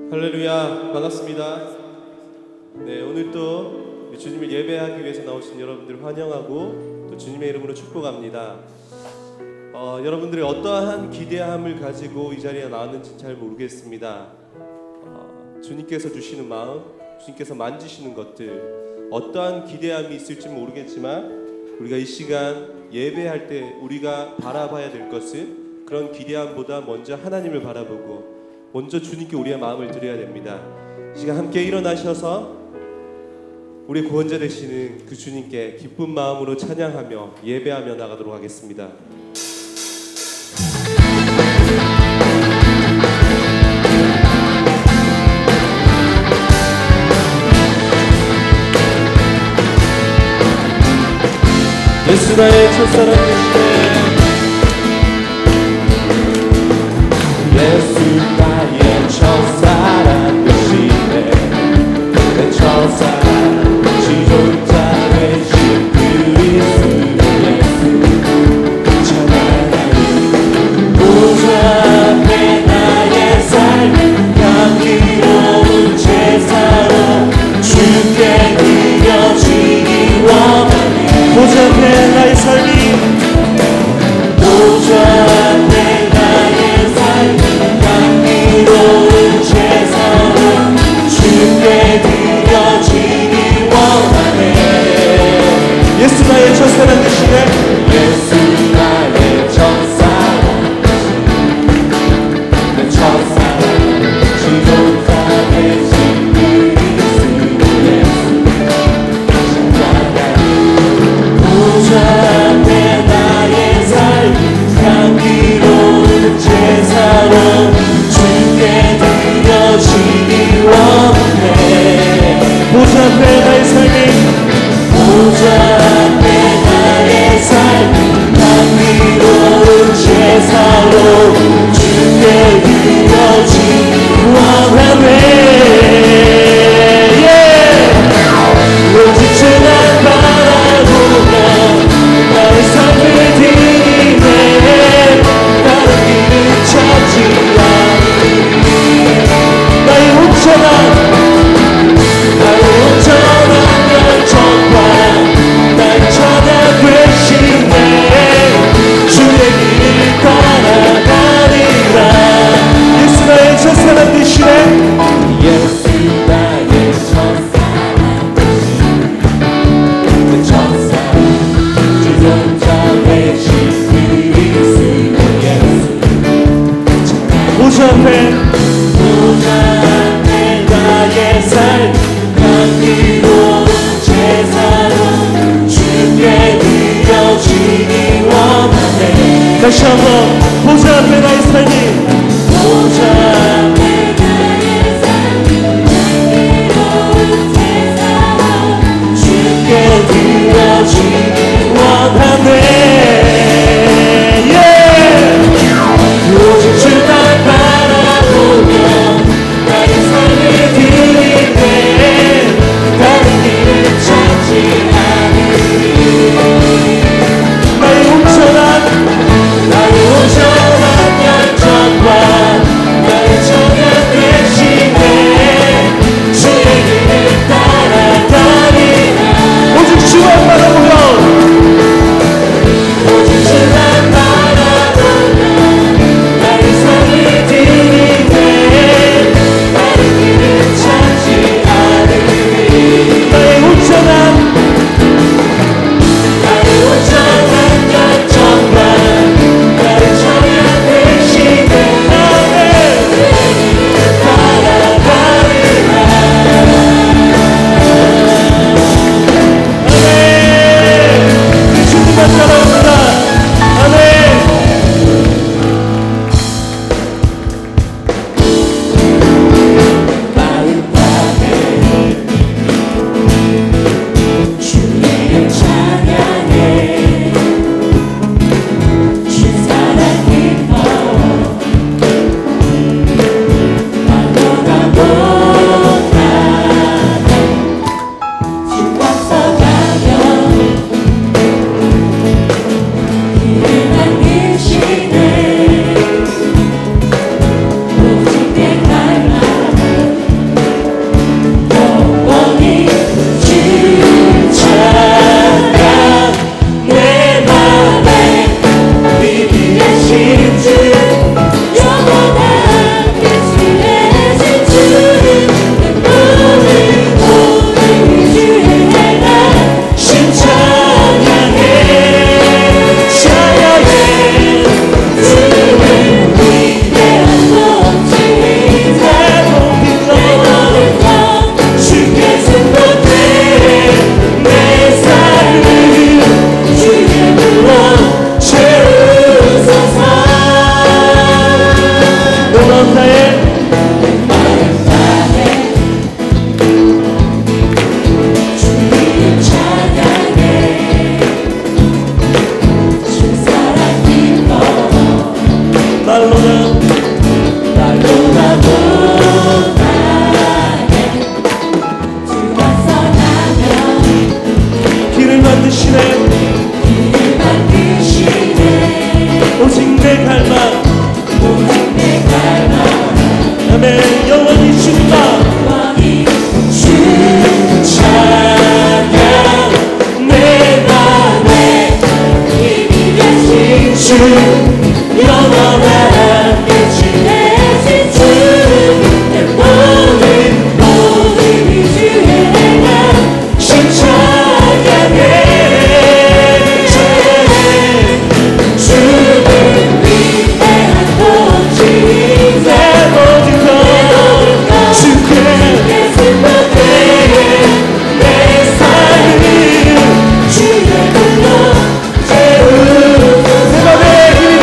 할렐루야, 반갑습니다. 네, 오늘 또 주님을 예배하기 위해서 나오신 여러분들 환영하고 또 주님의 이름으로 축복합니다. 여러분들이 어떠한 기대함을 가지고 이 자리에 나왔는지 잘 모르겠습니다. 주님께서 주시는 마음, 주님께서 만지시는 것들, 어떠한 기대함이 있을지 모르겠지만 우리가 이 시간 예배할 때 우리가 바라봐야 될 것은 그런 기대함보다 먼저 하나님을 바라보고 먼저 주님께 우리의 마음을 드려야 됩니다. 이 시간 함께 일어나셔서 우리 구원자 되시는 그 주님께 기쁜 마음으로 찬양하며 예배하며 나가도록 하겠습니다. 예수 나의 첫사랑 되시네. 예수 나의 첫사랑 되시네. 내 첫사랑 지존자 되신 그리스도 예수 찬양하리. 보좌 앞에 나의 삶 향기로운 제사로 주께 드려지기 원하네. 보좌 앞에 나의 삶이 보좌 앞에 나의 삶 향기로운 제사로 주께 드려지기 원하네. 예수 나의 첫사랑 되시네. 예수 나의 첫사랑 내 첫사랑 지존자 되신 그리스도 예수 찬양하리. 보좌 앞에 나의 삶 향기로운 제사로 주께 드려지기 원해. 보좌 앞에 나의 삶이 보좌 앞에 나의 삶 향기로운 제사로 주께 드려지기 원하네. 오직 주만 바라보며 나의 삶을 드리네. 다른 길을 찾지 않으리. 나의 온전한 열정과 나의 찬양 되시네. 주의 길을 따라가리라. 예수 나의 첫사랑 되시네. 예수 나의 첫사랑 내 첫사랑 주존자 되신 그리스도 예수 보좌 앞에 나의 삶 향기로운 제사로 주께 드려지기 원하네. 다시 한번 보좌 앞에 나의 삶이 보좌 앞에 나의 삶 향기로운 제사로 주께 드려지기 원하네. 오직 주만 바라보 길을 만드시네 오직 내 갈망 아멘 영원히 주님만 주 찬양 내 맘에 이미 계신 주 영원한 대신하신 주 내 모든 주의 맘 찬양해 주는 위대한 도지 내 모든 것 주께 승복해 내 삶을 주의 불러 채우소서 내 힘이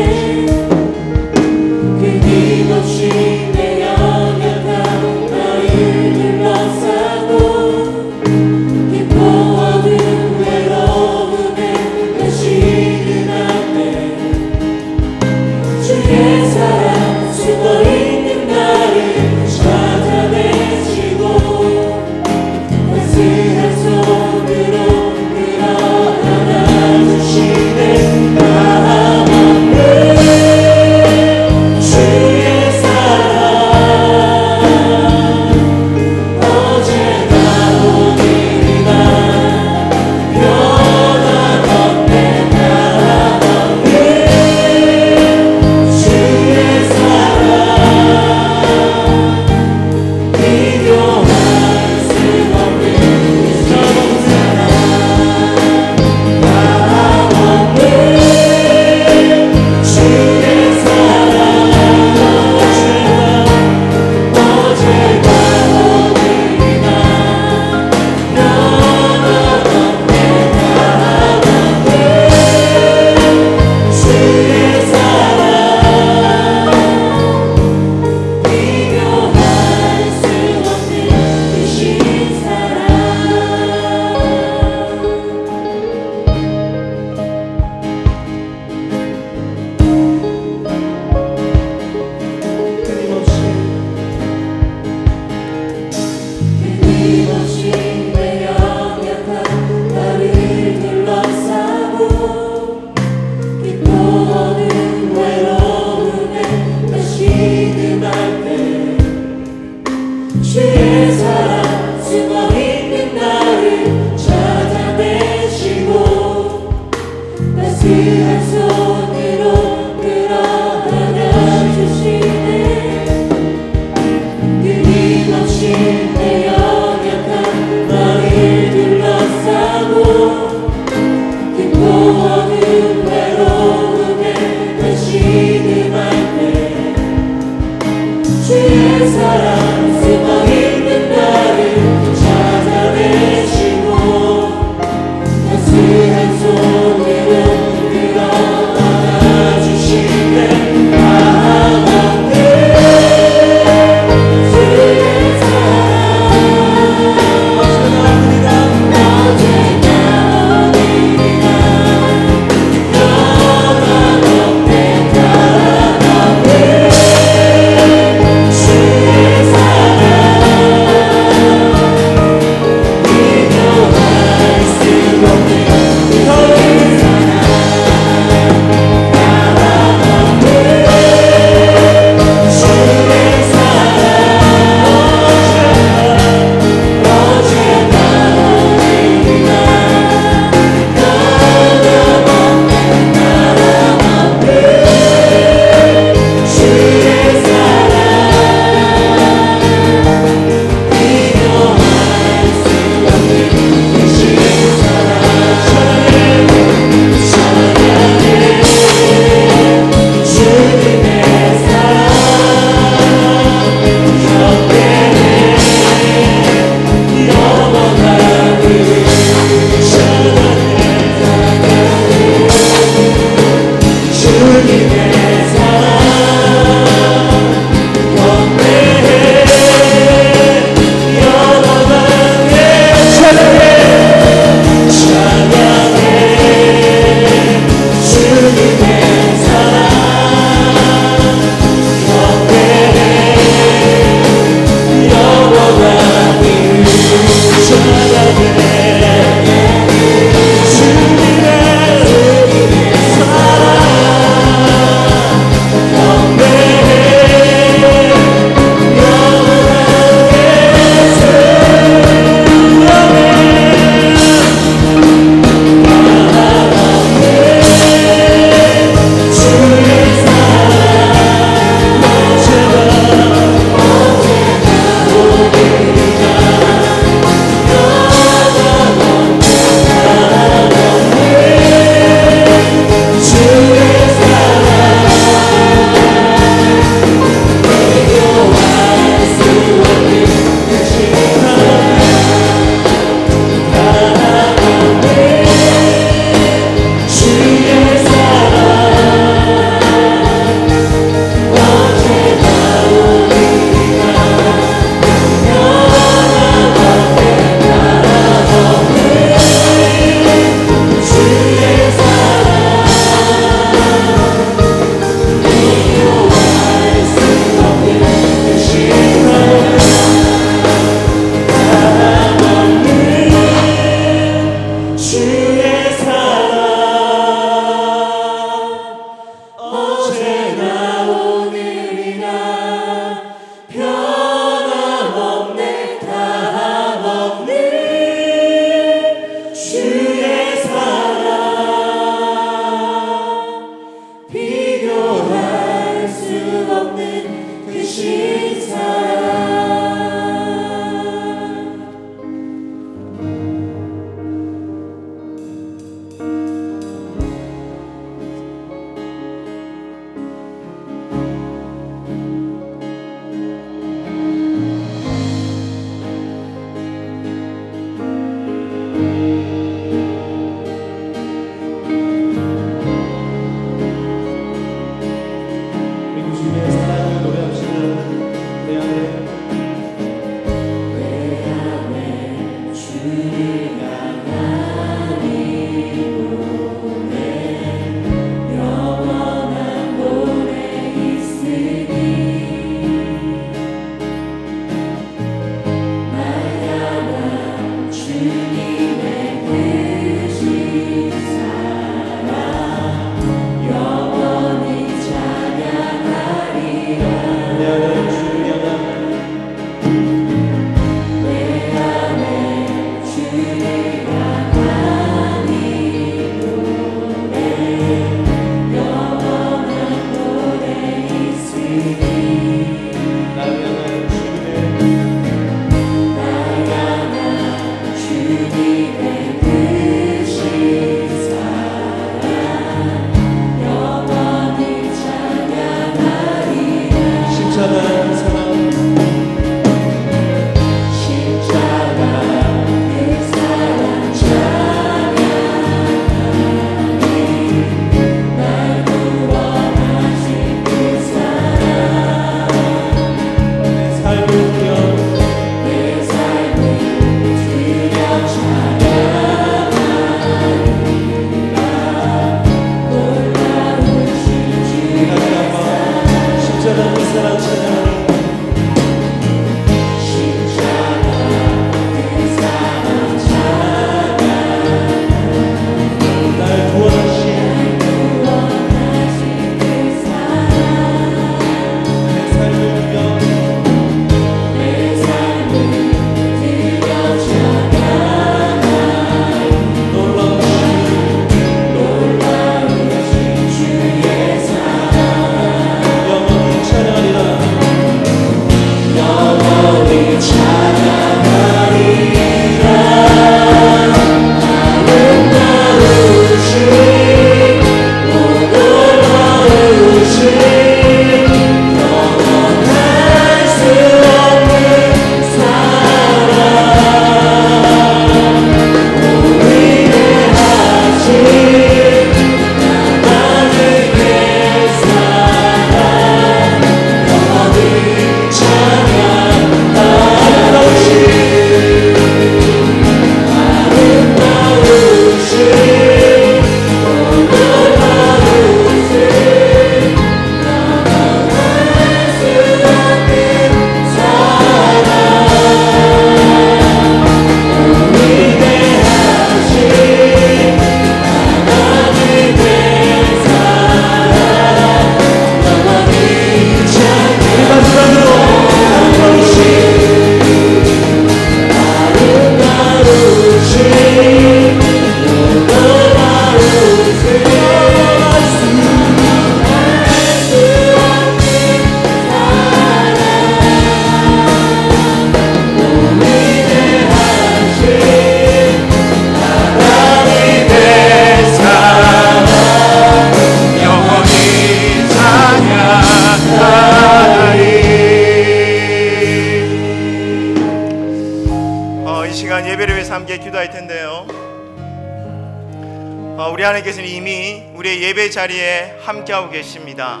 우리 하나님께서는 이미 우리의 예배 자리에 함께하고 계십니다.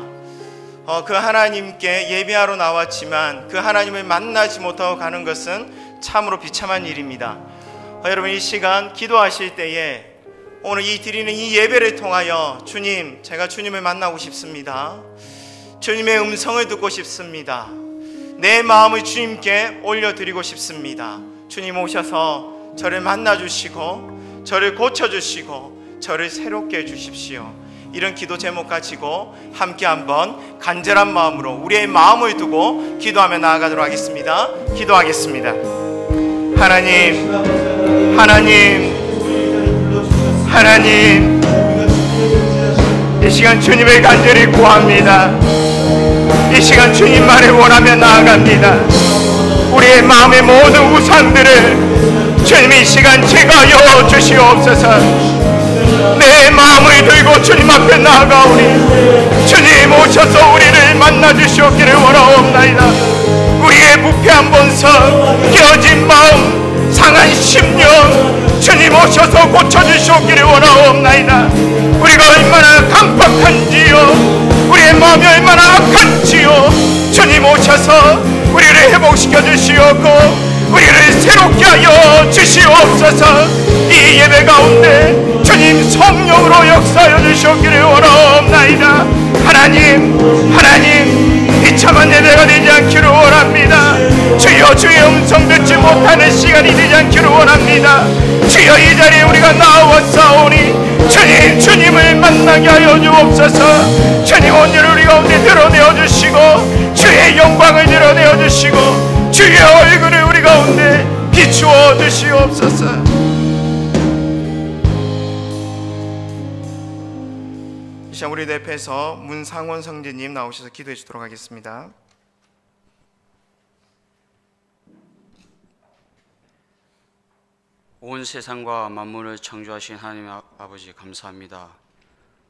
그 하나님께 예배하러 나왔지만 그 하나님을 만나지 못하고 가는 것은 참으로 비참한 일입니다. 여러분, 이 시간 기도하실 때에 오늘 드리는 이 예배를 통하여 주님, 제가 주님을 만나고 싶습니다. 주님의 음성을 듣고 싶습니다. 내 마음을 주님께 올려드리고 싶습니다. 주님 오셔서 저를 만나주시고 저를 고쳐주시고 저를 새롭게 해주십시오. 이런 기도 제목 가지고 함께 한번 간절한 마음으로 우리의 마음을 두고 기도하며 나아가도록 하겠습니다. 기도하겠습니다. 하나님, 이 시간 주님을 간절히 구합니다. 이 시간 주님만을 원하며 나아갑니다. 우리의 마음의 모든 우상들을 주님 이 시간 제거하여 주시옵소서. 내 마음을 들고 주님 앞에 나아가오니 주님 오셔서 우리를 만나주시옵기를 원하옵나이다. 우리의 부패한 본성, 깨어진 마음, 상한 심령 주님 오셔서 고쳐주시옵기를 원하옵나이다. 우리가 얼마나 강박한지요, 우리의 마음이 얼마나 악한지요, 주님 오셔서 우리를 회복시켜 주시옵고 우리를 새롭게 하여 주시옵소서. 이 예배 가운데 주님 성령으로 역사하여 주시기를 원하옵나이다. 하나님 비참한 예배가 되지 않기를 원합니다. 주여 주의 음성 듣지 못하는 시간이 되지 않기를 원합니다. 주여 이 자리에 우리가 나왔사오니 주님을 만나게 하여 주옵소서. 주님 오늘 우리 가운데 드러내어 주시고 주의 영광을 드러내어 주시고 주의 얼굴을 우리 가운데 비추어 주시옵소서. 이 시간 우리 앞에서 문상원 성지님 나오셔서 기도해 주도록 하겠습니다. 온 세상과 만물을 창조하신 하나님 아버지 감사합니다.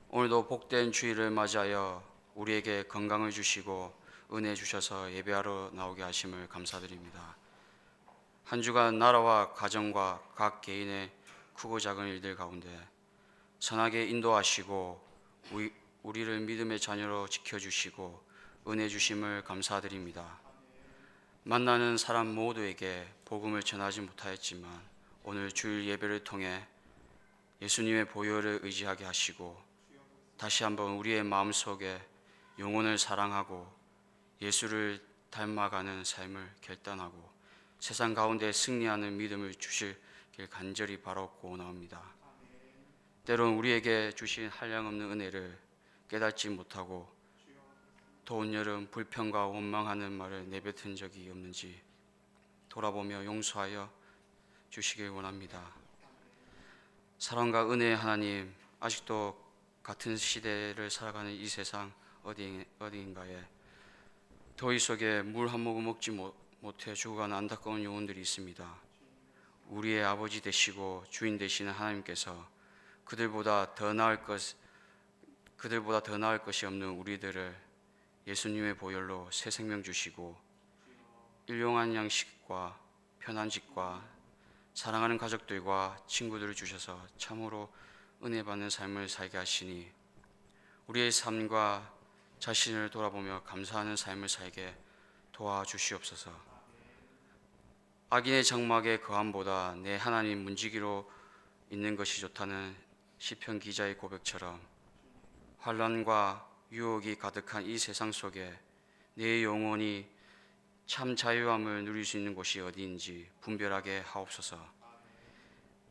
오늘도 복된 주일을 맞이하여 우리에게 건강을 주시고 은혜 주셔서 예배하러 나오게 하심을 감사드립니다. 한 주간 나라와 가정과 각 개인의 크고 작은 일들 가운데 선하게 인도하시고 우리를 믿음의 자녀로 지켜주시고 은혜 주심을 감사드립니다. 만나는 사람 모두에게 복음을 전하지 못하였지만 오늘 주일 예배를 통해 예수님의 보혈을 의지하게 하시고 다시 한번 우리의 마음속에 영혼을 사랑하고 예수를 닮아가는 삶을 결단하고 세상 가운데 승리하는 믿음을 주실 길 간절히 바라옵고 원합니다. 때론 우리에게 주신 한량없는 은혜를 깨닫지 못하고 더운 여름 불평과 원망하는 말을 내뱉은 적이 없는지 돌아보며 용서하여 주시길 원합니다. 사랑과 은혜의 하나님, 아직도 같은 시대를 살아가는 이 세상 어디인가에 더위 속에 물 한 모금 먹지 못해 죽어가는 안타까운 영혼들이 있습니다. 우리의 아버지 되시고 주인 되시는 하나님께서 그들보다 더 나을 것이 없는 우리들을 예수님의 보혈로 새 생명 주시고 일용할 양식과 편한 집과 사랑하는 가족들과 친구들을 주셔서 참으로 은혜 받는 삶을 살게 하시니 우리의 삶과 자신을 돌아보며 감사하는 삶을 살게 도와주시옵소서. 악인의 장막의 거함보다 내 하나님 문지기로 있는 것이 좋다는 시편 기자의 고백처럼 환난과 유혹이 가득한 이 세상 속에 내 영혼이 참 자유함을 누릴 수 있는 곳이 어디인지 분별하게 하옵소서.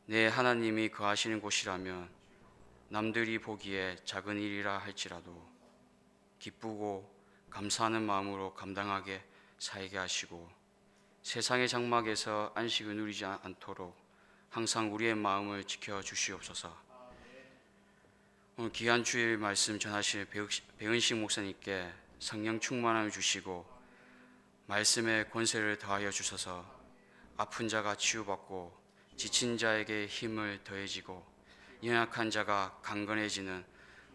내 하나님이 거하시는 곳이라면 남들이 보기에 작은 일이라 할지라도 기쁘고 감사하는 마음으로 감당하게 살게 하시고 세상의 장막에서 안식을 누리지 않도록 항상 우리의 마음을 지켜 주시옵소서. 오늘 귀한 주일 말씀 전하실 배은식 목사님께 성령 충만함을 주시고 말씀의 권세를 더하여 주셔서 아픈 자가 치유받고 지친 자에게 힘을 더해지고 연약한 자가 강건해지는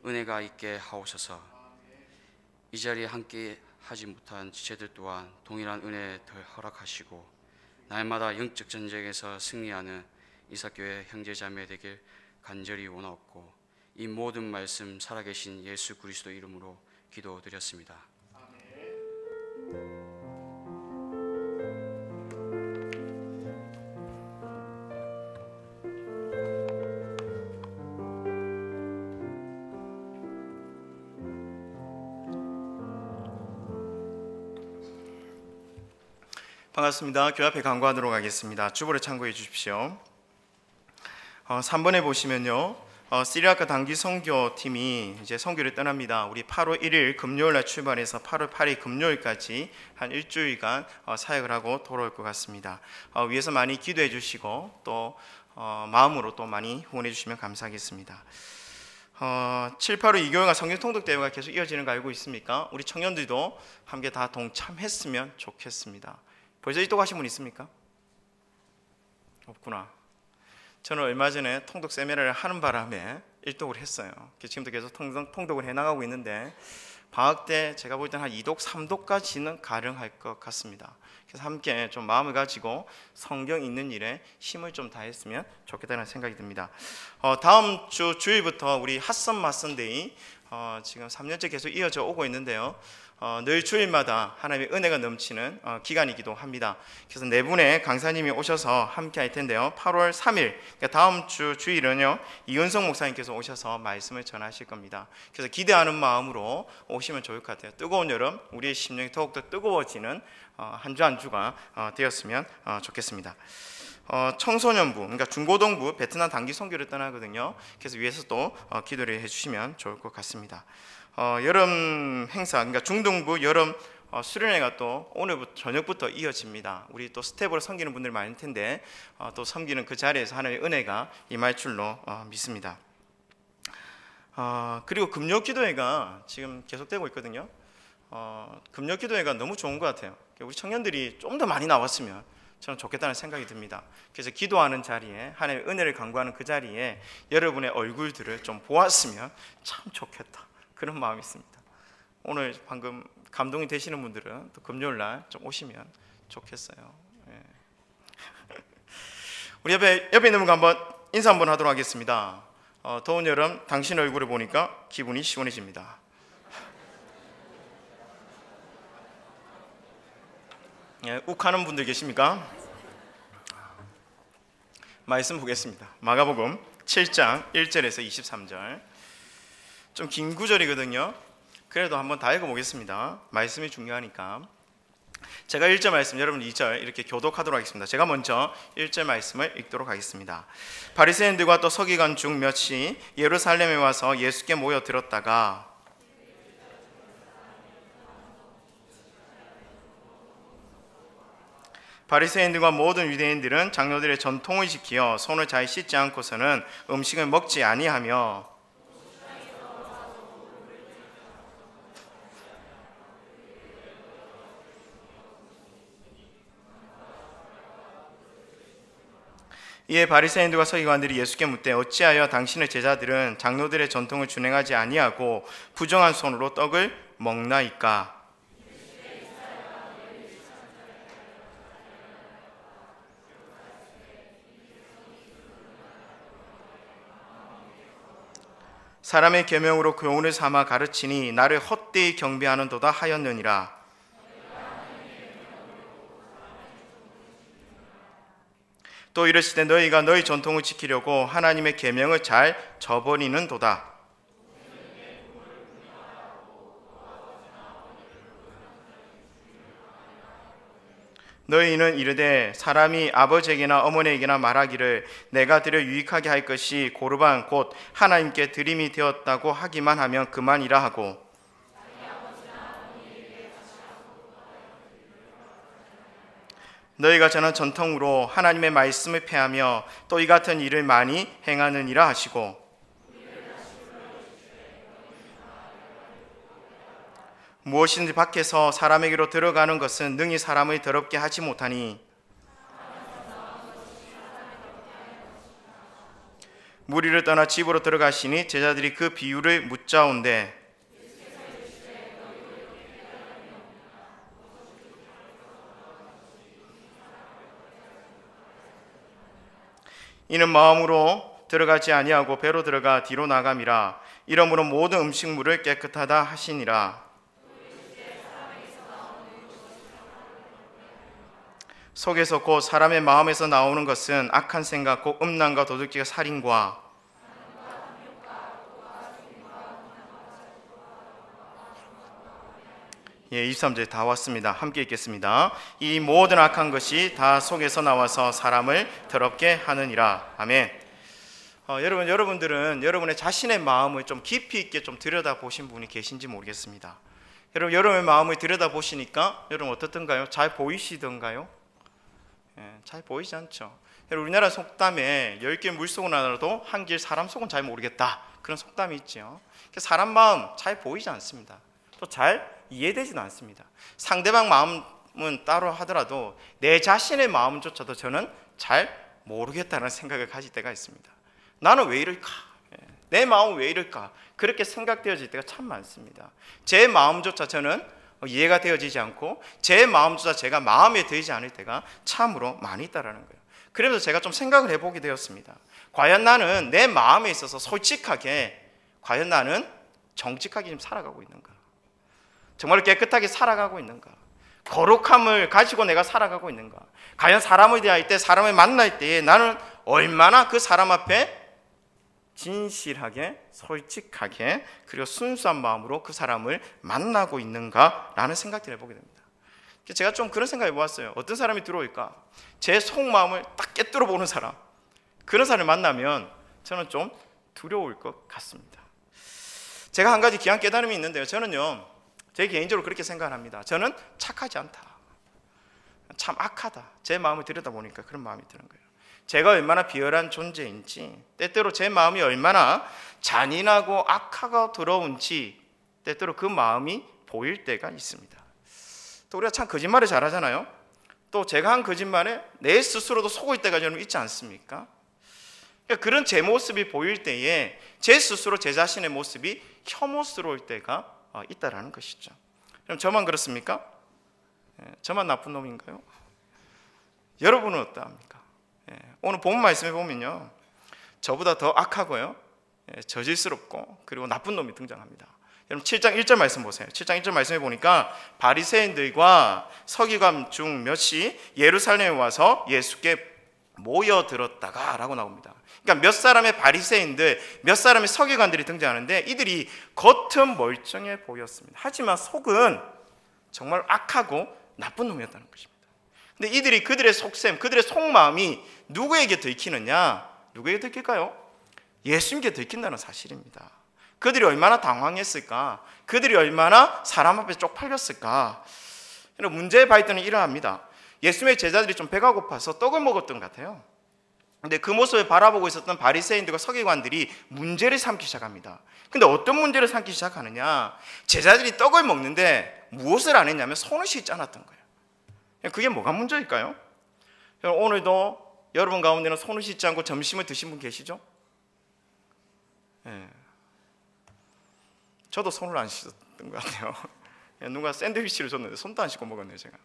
은혜가 있게 하옵소서. 이 자리에 함께 하지 못한 지체들 또한 동일한 은혜 더 허락하시고 날마다 영적 전쟁에서 승리하는 이삭교회 형제자매 되길 간절히 원하옵고 이 모든 말씀 살아계신 예수 그리스도 이름으로 기도드렸습니다. 반갑습니다. 교회 앞에 간구하도록 하겠습니다. 주보를 참고해 주십시오. 3번에 보시면요, 시리아카 단기 선교팀이 이제 선교를 떠납니다. 우리 8월 1일 금요일 날 출발해서 8월 8일 금요일까지 한 일주일간 사역을 하고 돌아올 것 같습니다. 위에서 많이 기도해 주시고 또 마음으로 또 많이 후원해 주시면 감사하겠습니다. 7, 8월 2교회가 성경 통독 대회가 계속 이어지는 거 알고 있습니까? 우리 청년들도 함께 다 동참했으면 좋겠습니다. 벌써 일독하신 분 있습니까? 없구나. 저는 얼마 전에 통독 세미나를 하는 바람에 일독을 했어요. 지금도 계속 통독을 해나가고 있는데 방학 때 제가 볼 때는 한 2독, 3독까지는 가능할 것 같습니다. 그래서 함께 좀 마음을 가지고 성경 읽는 일에 힘을 좀 다했으면 좋겠다는 생각이 듭니다. 다음 주 주일부터 우리 핫선 맞선데이 지금 3년째 계속 이어져 오고 있는데요. 늘 주일마다 하나님의 은혜가 넘치는 기간이기도 합니다. 그래서 네 분의 강사님이 오셔서 함께 할 텐데요. 8월 3일 그러니까 다음 주 주일은요, 이은성 목사님께서 오셔서 말씀을 전하실 겁니다. 그래서 기대하는 마음으로 오시면 좋을 것 같아요. 뜨거운 여름, 우리의 심령이 더욱더 뜨거워지는 한 주 한 주가 되었으면 좋겠습니다. 청소년부, 그러니까 중고등부 베트남 단기 선교를 떠나거든요. 그래서 위에서 또 기도를 해주시면 좋을 것 같습니다. 여름 행사, 그러니까 중등부 여름 수련회가 또 오늘부터 저녁부터 이어집니다. 우리 또 스텝으로 섬기는 분들이 많을 텐데 또 섬기는 그 자리에서 하나님의 은혜가 임할 줄로 믿습니다. 그리고 금요기도회가 지금 계속되고 있거든요. 금요기도회가 너무 좋은 것 같아요. 우리 청년들이 좀 더 많이 나왔으면 저는 좋겠다는 생각이 듭니다. 그래서 기도하는 자리에, 하나님의 은혜를 간구하는 그 자리에 여러분의 얼굴들을 좀 보았으면 참 좋겠다, 그런 마음이 있습니다. 오늘 방금 감동이 되시는 분들은 또 금요일날 좀 오시면 좋겠어요. 예. 우리 옆에 있는 분과 한번 인사 한번 하도록 하겠습니다. 더운 여름 당신 얼굴을 보니까 기분이 시원해집니다. 예, 욱하는 분들 계십니까? 말씀 보겠습니다. 마가복음 7장 1절에서 23절. 좀 긴 구절이거든요. 그래도 한번 다 읽어보겠습니다. 말씀이 중요하니까. 제가 1절 말씀, 여러분 2절 이렇게 교독하도록 하겠습니다. 제가 먼저 1절 말씀을 읽도록 하겠습니다. 바리새인들과 또 서기관 중 몇이 예루살렘에 와서 예수께 모여 들었다가 바리새인들과 모든 유대인들은 장로들의 전통을 지키어 손을 잘 씻지 않고서는 음식을 먹지 아니하며 이에 바리새인들과 서기관들이 예수께 묻되 어찌하여 당신의 제자들은 장로들의 전통을 준행하지 아니하고 부정한 손으로 떡을 먹나이까? 사람의 계명으로 교훈을 삼아 가르치니 나를 헛되이 경배하는도다 하였느니라. 또 이르시되 너희가 너희 전통을 지키려고 하나님의 계명을 잘 저버리는도다. 너희는 이르되 사람이 아버지에게나 어머니에게나 말하기를 내가 드려 유익하게 할 것이 고르반 곧 하나님께 드림이 되었다고 하기만 하면 그만이라 하고 너희가 전한 전통으로 하나님의 말씀을 폐하며 또 이 같은 일을 많이 행하느니라 하시고 무엇이든지 밖에서 사람에게로 들어가는 것은 능히 사람을 더럽게 하지 못하니 무리를 떠나 집으로 들어가시니 제자들이 그 비유를 묻자온대 이는 마음으로 들어가지 아니하고 배로 들어가 뒤로 나감이라. 이러므로 모든 음식물을 깨끗하다 하시니라. 속에서 곧 사람의 마음에서 나오는 것은 악한 생각 곧 음란과 도둑질과 살인과 예, 23절 다 왔습니다. 함께 읽겠습니다. 이 모든 악한 것이 다 속에서 나와서 사람을 더럽게 하느니라. 아멘. 여러분들은 여러분의 자신의 마음을 좀 깊이 있게 좀 들여다보신 분이 계신지 모르겠습니다. 여러분의 마음을 들여다보시니까 여러분 어떻던가요? 잘 보이시던가요? 예, 잘 보이지 않죠. 우리나라 속담에 10길 물속은 알아도 한 길 사람 속은 잘 모르겠다, 그런 속담이 있죠. 사람 마음 잘 보이지 않습니다. 또 잘 이해되지는 않습니다. 상대방 마음은 따로 하더라도 내 자신의 마음조차도 저는 잘 모르겠다는 생각을 가질 때가 있습니다. 나는 왜 이럴까? 내 마음은 왜 이럴까? 그렇게 생각되어질 때가 참 많습니다. 제 마음조차 저는 이해가 되어지지 않고 제 마음조차 제가 마음에 들지 않을 때가 참으로 많이 있다라는 거예요. 그래서 제가 좀 생각을 해보게 되었습니다. 과연 나는 내 마음에 있어서 솔직하게, 과연 나는 정직하게 지금 살아가고 있는가? 정말 깨끗하게 살아가고 있는가? 거룩함을 가지고 내가 살아가고 있는가? 과연 사람을 대할 때, 사람을 만날 때에 나는 얼마나 그 사람 앞에 진실하게, 솔직하게, 그리고 순수한 마음으로 그 사람을 만나고 있는가라는 생각들을 해보게 됩니다. 제가 좀 그런 생각을 해보았어요. 어떤 사람이 들어올까? 제 속마음을 딱 깨뚫어 보는 사람, 그런 사람을 만나면 저는 좀 두려울 것 같습니다. 제가 한 가지 귀한 깨달음이 있는데요, 저는요, 제 개인적으로 그렇게 생각합니다. 저는 착하지 않다, 참 악하다, 제 마음을 들여다보니까 그런 마음이 드는 거예요. 제가 얼마나 비열한 존재인지, 때때로 제 마음이 얼마나 잔인하고 악하고 더러운지 때때로 그 마음이 보일 때가 있습니다. 또 우리가 참 거짓말을 잘하잖아요. 또 제가 한 거짓말에 내 스스로도 속을 때가 좀 있지 않습니까? 그런 제 모습이 보일 때에 제 스스로 제 자신의 모습이 혐오스러울 때가 있다라는 것이죠. 그럼 저만 그렇습니까? 저만 나쁜 놈인가요? 여러분은 어떠합니까? 오늘 본 말씀에 보면요, 저보다 더 악하고요, 저질스럽고 그리고 나쁜 놈이 등장합니다. 여러분 7장 1절 말씀 보세요. 7장 1절 말씀에 보니까 바리새인들과 서기관 중 몇이 예루살렘에 와서 예수께 모여들었다가 라고 나옵니다. 그러니까 몇 사람의 바리새인들, 몇 사람의 서기관들이 등장하는데 이들이 겉은 멀쩡해 보였습니다. 하지만 속은 정말 악하고 나쁜 놈이었다는 것입니다. 근데 이들이 그들의 속셈, 그들의 속마음이 누구에게 들키느냐? 누구에게 들킬까요? 예수님께 들킨다는 사실입니다. 그들이 얼마나 당황했을까? 그들이 얼마나 사람 앞에 쪽팔렸을까? 문제의 발단은 이러합니다. 예수님의 제자들이 좀 배가 고파서 떡을 먹었던 것 같아요. 근데 그 모습을 바라보고 있었던 바리새인들과 서기관들이 문제를 삼기 시작합니다. 근데 어떤 문제를 삼기 시작하느냐? 제자들이 떡을 먹는데 무엇을 안 했냐면 손을 씻지 않았던 거예요. 그게 뭐가 문제일까요? 오늘도 여러분 가운데는 손을 씻지 않고 점심을 드신 분 계시죠? 저도 손을 안 씻었던 것 같아요. 누가 샌드위치를 줬는데 손도 안 씻고 먹었네요, 제가.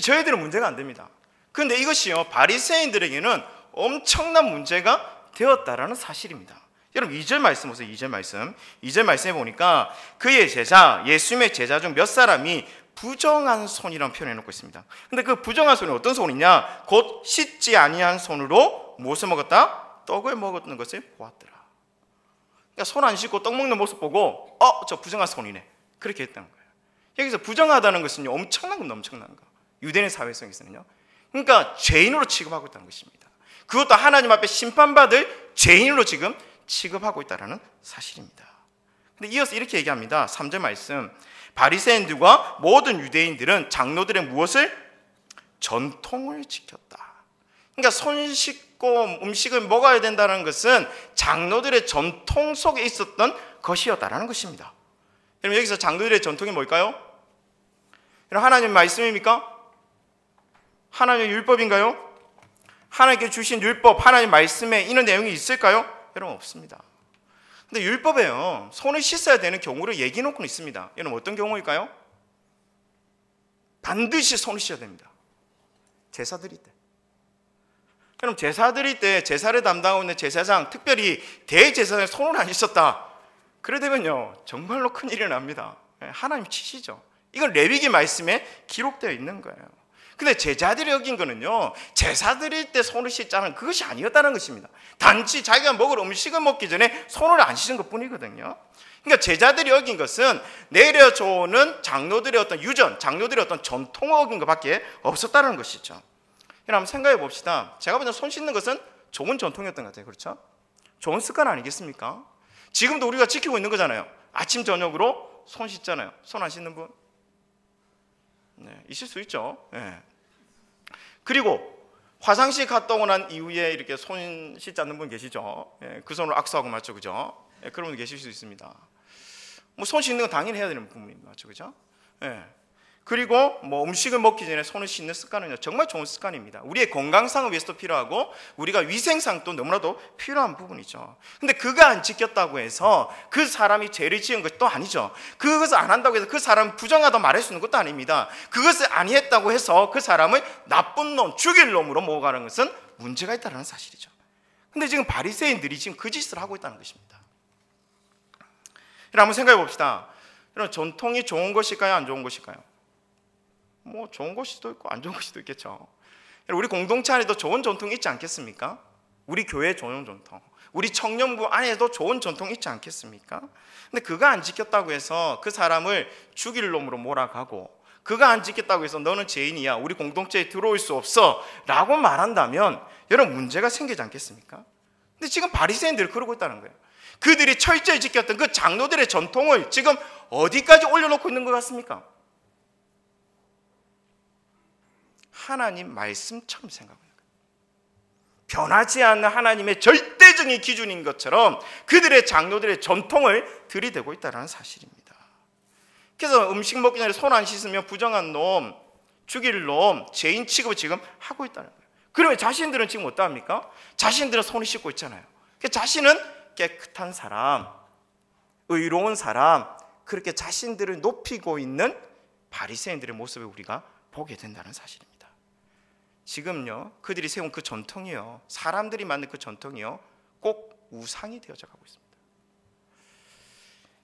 저희들은 문제가 안 됩니다. 그런데 이것이요, 바리새인들에게는 엄청난 문제가 되었다라는 사실입니다. 여러분 2절 말씀 보세요. 2절 말씀. 2절 말씀에 보니까 그의 제자, 예수님의 제자 중 몇 사람이 부정한 손이라는 표현을 해놓고 있습니다. 근데 그 부정한 손이 어떤 손이냐? 곧 씻지 아니한 손으로 무엇을 먹었다? 떡을 먹었던 것을 보았더라. 그러니까 손 안 씻고 떡 먹는 모습 보고 저 부정한 손이네, 그렇게 했다는 거예요. 여기서 부정하다는 것은요, 엄청난 겁니다. 엄청난 거. 유대인 사회성에서는요, 그러니까 죄인으로 취급하고 있다는 것입니다. 그것도 하나님 앞에 심판받을 죄인으로 지금 취급하고 있다는 사실입니다. 근데 이어서 이렇게 얘기합니다. 3절 말씀. 바리새인들과 모든 유대인들은 장로들의 무엇을? 전통을 지켰다. 그러니까 손 씻고 음식을 먹어야 된다는 것은 장로들의 전통 속에 있었던 것이었다라는 것입니다. 여러분 여기서 장로들의 전통이 뭘까요? 하나님 말씀입니까? 하나님의 율법인가요? 하나님께 주신 율법, 하나님 말씀에 이런 내용이 있을까요? 여러분 없습니다. 근데 율법에요, 손을 씻어야 되는 경우를 얘기해 놓고는 있습니다. 여러분 어떤 경우일까요? 반드시 손을 씻어야 됩니다. 제사 드릴 때. 여러분 제사 드릴 때 제사를 담당하고 있는 제사장, 특별히 대제사장이 손을 안 씻었다, 그래 되면요 정말로 큰일이 납니다. 하나님 치시죠. 이건 레위기 말씀에 기록되어 있는 거예요. 근데 제자들이 여긴 거는요, 제사 드릴 때 손을 씻자는 그것이 아니었다는 것입니다. 단지 자기가 먹을 음식을 먹기 전에 손을 안 씻은 것 뿐이거든요. 그러니까 제자들이 여긴 것은 내려져오는 장로들의 어떤 유전, 장로들의 어떤 전통을 어긴 것밖에 없었다는 것이죠. 한번 생각해 봅시다. 제가 보기엔 손 씻는 것은 좋은 전통이었던 것 같아요. 그렇죠? 좋은 습관 아니겠습니까? 지금도 우리가 지키고 있는 거잖아요. 아침 저녁으로 손 씻잖아요. 손 안 씻는 분? 네, 있을 수 있죠. 네. 그리고 화장실 갔다 오고 난 이후에 이렇게 손 씻지 않는 분 계시죠? 네, 그 손으로 악수하고 맞죠, 그죠? 네, 그런 분 계실 수 있습니다. 뭐 손 씻는 건 당연히 해야 되는 부분입니다, 맞죠, 그죠? 네. 그리고 뭐 음식을 먹기 전에 손을 씻는 습관은요, 정말 좋은 습관입니다. 우리의 건강상을 위해서도 필요하고 우리가 위생상도 너무나도 필요한 부분이죠. 근데 그거 안 지켰다고 해서 그 사람이 죄를 지은 것도 아니죠. 그것을 안 한다고 해서 그 사람을 부정하다 말할 수 있는 것도 아닙니다. 그것을 아니했다고 해서 그 사람을 나쁜 놈, 죽일 놈으로 몰아가는 것은 문제가 있다는 사실이죠. 근데 지금 바리새인들이 지금 그 짓을 하고 있다는 것입니다. 한번 생각해 봅시다. 여러분, 전통이 좋은 것일까요, 안 좋은 것일까요? 뭐 좋은 것이 또 있고 안 좋은 것이 또 있겠죠. 우리 공동체 안에도 좋은 전통이 있지 않겠습니까? 우리 교회에 좋은 전통, 우리 청년부 안에도 좋은 전통이 있지 않겠습니까? 근데 그거 안 지켰다고 해서 그 사람을 죽일 놈으로 몰아가고, 그거 안 지켰다고 해서 너는 죄인이야, 우리 공동체에 들어올 수 없어 라고 말한다면 여러분, 문제가 생기지 않겠습니까? 근데 지금 바리새인들이 그러고 있다는 거예요. 그들이 철저히 지켰던 그 장로들의 전통을 지금 어디까지 올려놓고 있는 것 같습니까? 하나님 말씀처럼 생각하는 거예요. 변하지 않는 하나님의 절대적인 기준인 것처럼 그들의 장로들의 전통을 들이대고 있다는 사실입니다. 그래서 음식 먹기 전에 손 안 씻으면 부정한 놈, 죽일 놈, 죄인 취급을 지금 하고 있다는 거예요. 그러면 자신들은 지금 어떠합니까? 자신들은 손을 씻고 있잖아요. 자신은 깨끗한 사람, 의로운 사람, 그렇게 자신들을 높이고 있는 바리새인들의 모습을 우리가 보게 된다는 사실입니다. 지금요, 그들이 세운 그 전통이요, 사람들이 만든 그 전통이요, 꼭 우상이 되어져 가고 있습니다.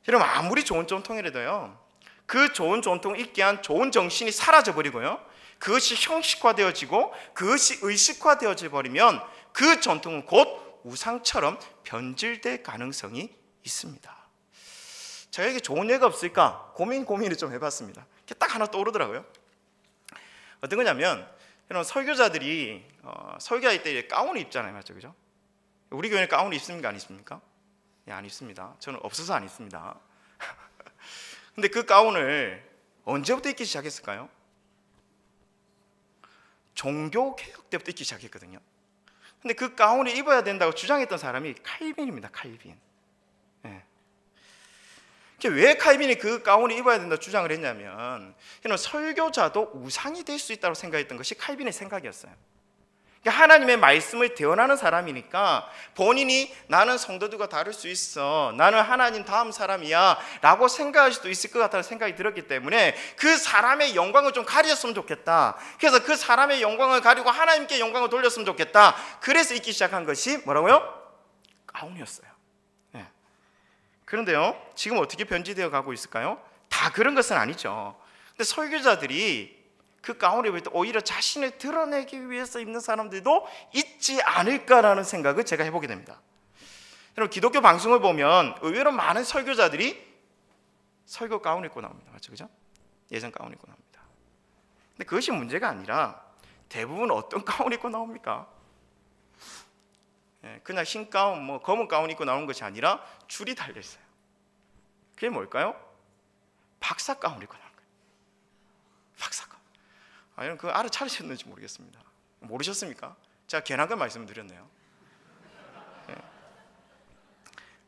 여러분, 아무리 좋은 전통이라도요, 그 좋은 전통을 있게 한 좋은 정신이 사라져 버리고요, 그것이 형식화되어지고 그것이 의식화되어져 버리면 그 전통은 곧 우상처럼 변질될 가능성이 있습니다. 제가 이게 좋은 예가 없을까 고민을 좀 해봤습니다. 딱 하나 떠오르더라고요. 어떤 거냐면, 여러분, 설교자들이 설교할 때 가운을 입잖아요, 맞죠, 그죠? 우리 교회는 가운을 입습니까, 안 입습니까? 예, 안 입습니다. 저는 없어서 안 입습니다. 근데 그 가운을 언제부터 입기 시작했을까요? 종교개혁 때부터 입기 시작했거든요. 근데 그 가운을 입어야 된다고 주장했던 사람이 칼빈입니다. 칼빈. 예. 왜 칼빈이 그 가운을 입어야 된다고 주장을 했냐면, 설교자도 우상이 될 수 있다고 생각했던 것이 칼빈의 생각이었어요. 하나님의 말씀을 대언하는 사람이니까 본인이 나는 성도들과 다를 수 있어, 나는 하나님 다음 사람이야 라고 생각할 수도 있을 것 같다는 생각이 들었기 때문에 그 사람의 영광을 좀 가렸으면 좋겠다. 그래서 그 사람의 영광을 가리고 하나님께 영광을 돌렸으면 좋겠다. 그래서 입기 시작한 것이 뭐라고요? 가운이었어요. 네. 그런데요, 지금 어떻게 변질되어 가고 있을까요? 다 그런 것은 아니죠. 근데 설교자들이 그 가운을 입을 때 오히려 자신을 드러내기 위해서 입는 사람들도 있지 않을까라는 생각을 제가 해보게 됩니다. 여러분, 기독교 방송을 보면 의외로 많은 설교자들이 설교 가운 입고 나옵니다. 맞죠, 그죠? 예전 가운 입고 나옵니다. 근데 그것이 문제가 아니라 대부분 어떤 가운 입고 나옵니까? 그냥 흰 가운, 뭐 검은 가운 입고 나오는 것이 아니라 줄이 달려 있어요. 그게 뭘까요? 박사 가운 입고 나오는 거예요. 박사 가운. 여러분, 그거 알아차리셨는지 모르겠습니다. 모르셨습니까? 제가 괜한 걸 말씀을 드렸네요. 네.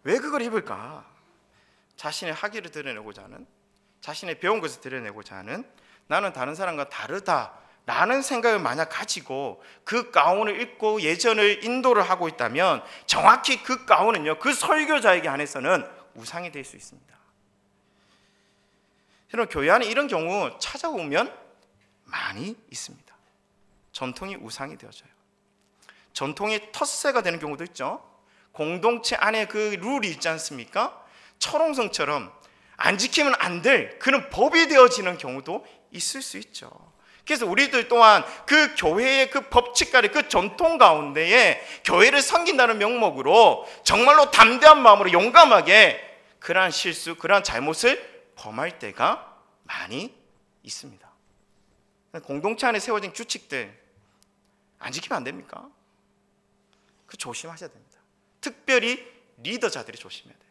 왜 그걸 입을까? 자신의 학위를 드러내고자 하는, 자신의 배운 것을 드러내고자 하는, 나는 다른 사람과 다르다라는 생각을 만약 가지고 그 가운을 입고 예전을 인도를 하고 있다면 정확히 그 가운은요, 그 설교자에게 한해서는 우상이 될 수 있습니다. 여러분, 교회 안에 이런 경우 찾아오면 많이 있습니다. 전통이 우상이 되어져요. 전통이 텃세가 되는 경우도 있죠. 공동체 안에 그 룰이 있지 않습니까? 철옹성처럼 안 지키면 안 될 그런 법이 되어지는 경우도 있을 수 있죠. 그래서 우리들 또한 그 교회의 그 법칙가리, 그 전통 가운데에 교회를 섬긴다는 명목으로 정말로 담대한 마음으로 용감하게 그러한 실수, 그러한 잘못을 범할 때가 많이 있습니다. 공동체 안에 세워진 규칙들 안 지키면 안 됩니까? 그 조심하셔야 됩니다. 특별히 리더자들이 조심해야 돼요.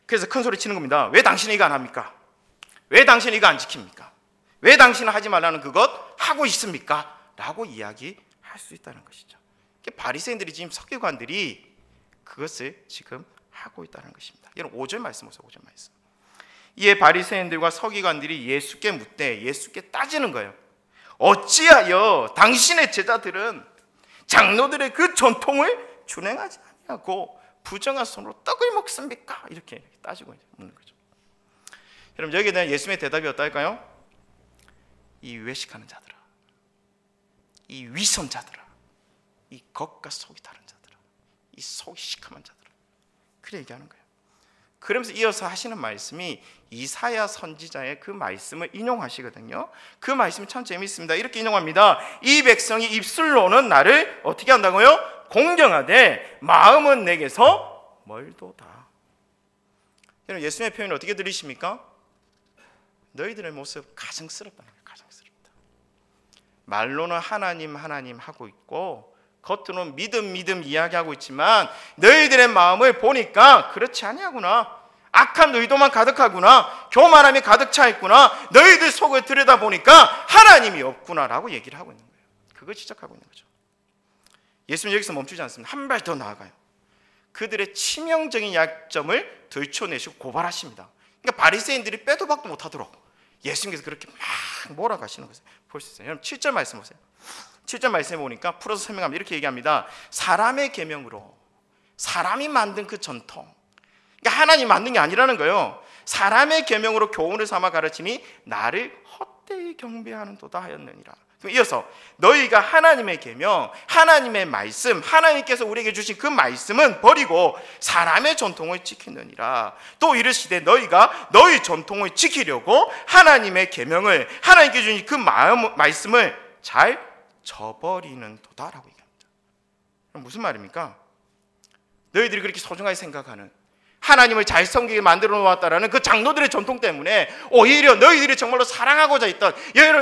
그래서 큰 소리 치는 겁니다. 왜 당신은 이거 안 합니까? 왜 당신은 이거 안 지킵니까? 왜 당신은 하지 말라는 그것 하고 있습니까? 라고 이야기할 수 있다는 것이죠. 바리새인들이 지금 서기관들이 그것을 지금 하고 있다는 것입니다. 여러분, 5절 말씀 보세요. 5절 말씀. 이에 바리새인들과 서기관들이 예수께 묻되 예수께 따지는 거예요. 어찌하여 당신의 제자들은 장로들의 그 전통을 준행하지 아니하고 부정한 손으로 떡을 먹습니까? 이렇게 따지고 묻는 거죠. 여러분, 여기에 대한 예수님의 대답이 어떨까요? 이 외식하는 자들아, 이 위선자들아, 이 겉과 속이 다른 자들아, 이 속이 시커먼 자들아, 그래 얘기하는 거예요. 그러면서 이어서 하시는 말씀이 이사야 선지자의 그 말씀을 인용하시거든요. 그 말씀이 참 재미있습니다. 이렇게 인용합니다. 이 백성이 입술로는 나를 어떻게 한다고요? 공경하되 마음은 내게서 멀도다. 여러분, 예수님의 표현을 어떻게 들으십니까? 너희들의 모습 가증스럽다는 거예요. 가증스럽다. 말로는 하나님 하나님 하고 있고 겉으로는 믿음 이야기하고 있지만 너희들의 마음을 보니까 그렇지 아니하구나. 악한 의도만 가득하구나. 교만함이 가득 차 있구나. 너희들 속을 들여다보니까 하나님이 없구나라고 얘기를 하고 있는 거예요. 그걸 지적하고 있는 거죠. 예수는 여기서 멈추지 않습니다. 한 발 더 나아가요. 그들의 치명적인 약점을 들춰내시고 고발하십니다. 그러니까 바리새인들이 빼도 박도 못하도록 예수님께서 그렇게 막 몰아가시는 것을 볼 수 있어요. 여러분 7절 말씀 보세요. 7절 말씀에 보니까 풀어서 설명하면 이렇게 얘기합니다. 사람의 계명으로 사람이 만든 그 전통, 그러니까 하나님 만든 게 아니라는 거예요. 사람의 계명으로 교훈을 삼아 가르치니 나를 헛되이 경배하는도다 하였느니라. 그럼 이어서 너희가 하나님의 계명, 하나님의 말씀, 하나님께서 우리에게 주신 그 말씀은 버리고 사람의 전통을 지키느니라. 또 이르시되 너희가 너희 전통을 지키려고 하나님의 계명을, 하나님께 주신 그 말씀을 잘 저버리는 도다라고 얘기합니다. 무슨 말입니까? 너희들이 그렇게 소중하게 생각하는 하나님을 잘 섬기게 만들어 놓았다라는 그 장로들의 전통 때문에 오히려 너희들이 정말로 사랑하고자 했던,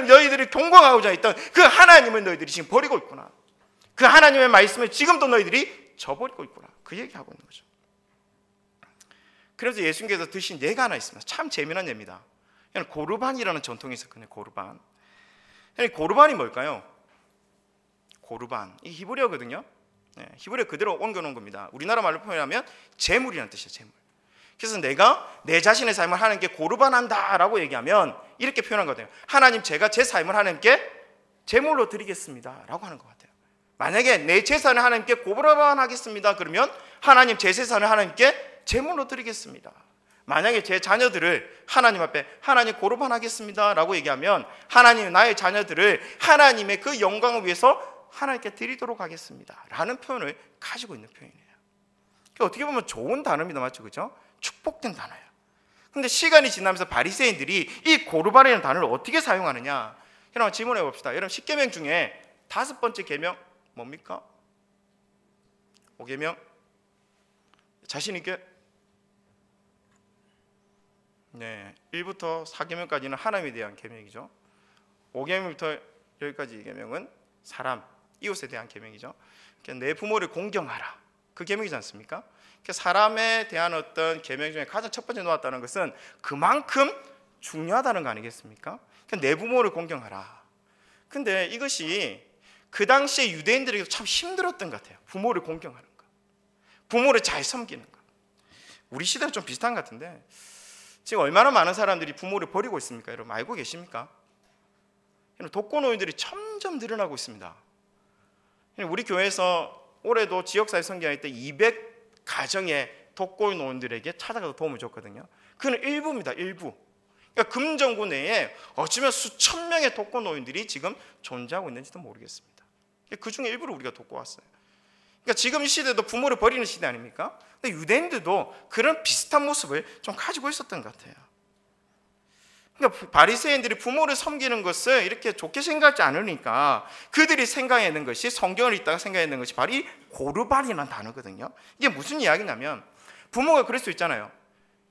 너희들이 동경하고자 했던 그 하나님을 너희들이 지금 버리고 있구나. 그 하나님의 말씀을 지금도 너희들이 저버리고 있구나. 그 얘기하고 있는 거죠. 그래서 예수님께서 드신 예가 하나 있습니다. 참 재미난 예입니다. 고르반이라는 전통이 있었거든요. 고르반. 고르반이 뭘까요? 고르반, 이 히브리어거든요. 히브리어 그대로 옮겨놓은 겁니다. 우리나라 말로 표현하면 재물이라는 뜻이에요. 재물. 그래서 내가 내 자신의 삶을 하나님께 고르반한다라고 얘기하면 이렇게 표현한 거거든요. 하나님, 제가 제 삶을 하나님께 재물로 드리겠습니다 라고 하는 것 같아요. 만약에 내 재산을 하나님께 고르반하겠습니다 그러면 하나님, 제 재산을 하나님께 재물로 드리겠습니다. 만약에 제 자녀들을 하나님 앞에 하나님 고르반하겠습니다 라고 얘기하면 하나님, 나의 자녀들을 하나님의 그 영광을 위해서 하나님께 드리도록 하겠습니다 라는 표현을 가지고 있는 표현이에요. 어떻게 보면 좋은 단어입니다. 맞죠? 그죠? 축복된 단어예요. 근데 시간이 지나면서 바리새인들이 이 고르반이라는 단어를 어떻게 사용하느냐, 여러분 질문해 봅시다. 여러분 10계명 중에 5번째 계명 뭡니까? 5계명 자신 있게? 네, 1부터 4계명까지는 하나님에 대한 계명이죠. 5계명부터 여기까지 계명은 사람, 이웃에 대한 계명이죠. 내 부모를 공경하라, 그 계명이지 않습니까? 사람에 대한 어떤 계명 중에 가장 첫 번째 놓았다는 것은 그만큼 중요하다는 거 아니겠습니까? 내 부모를 공경하라. 근데 이것이 그 당시에 유대인들에게 참 힘들었던 것 같아요. 부모를 공경하는 것, 부모를 잘 섬기는 것. 우리 시대는 좀 비슷한 것 같은데 지금 얼마나 많은 사람들이 부모를 버리고 있습니까? 여러분 알고 계십니까? 독거노인들이 점점 늘어나고 있습니다. 우리 교회에서 올해도 지역사회 선교할 때 200가정의 독거노인들에게 찾아가서 도움을 줬거든요. 그는 일부입니다. 일부. 그러니까 금정구 내에 어쩌면 수천 명의 독거노인들이 지금 존재하고 있는지도 모르겠습니다. 그 중에 일부를 우리가 돕고왔어요. 그러니까 지금 이 시대도 부모를 버리는 시대 아닙니까? 근데 유대인들도 그런 비슷한 모습을 좀 가지고 있었던 것 같아요. 그러니까 바리새인들이 부모를 섬기는 것을 이렇게 좋게 생각하지 않으니까 그들이 생각하는 것이, 성경을 읽다가 생각하는 것이 바로 이 고르반이라는 단어거든요. 이게 무슨 이야기냐면 부모가 그럴 수 있잖아요.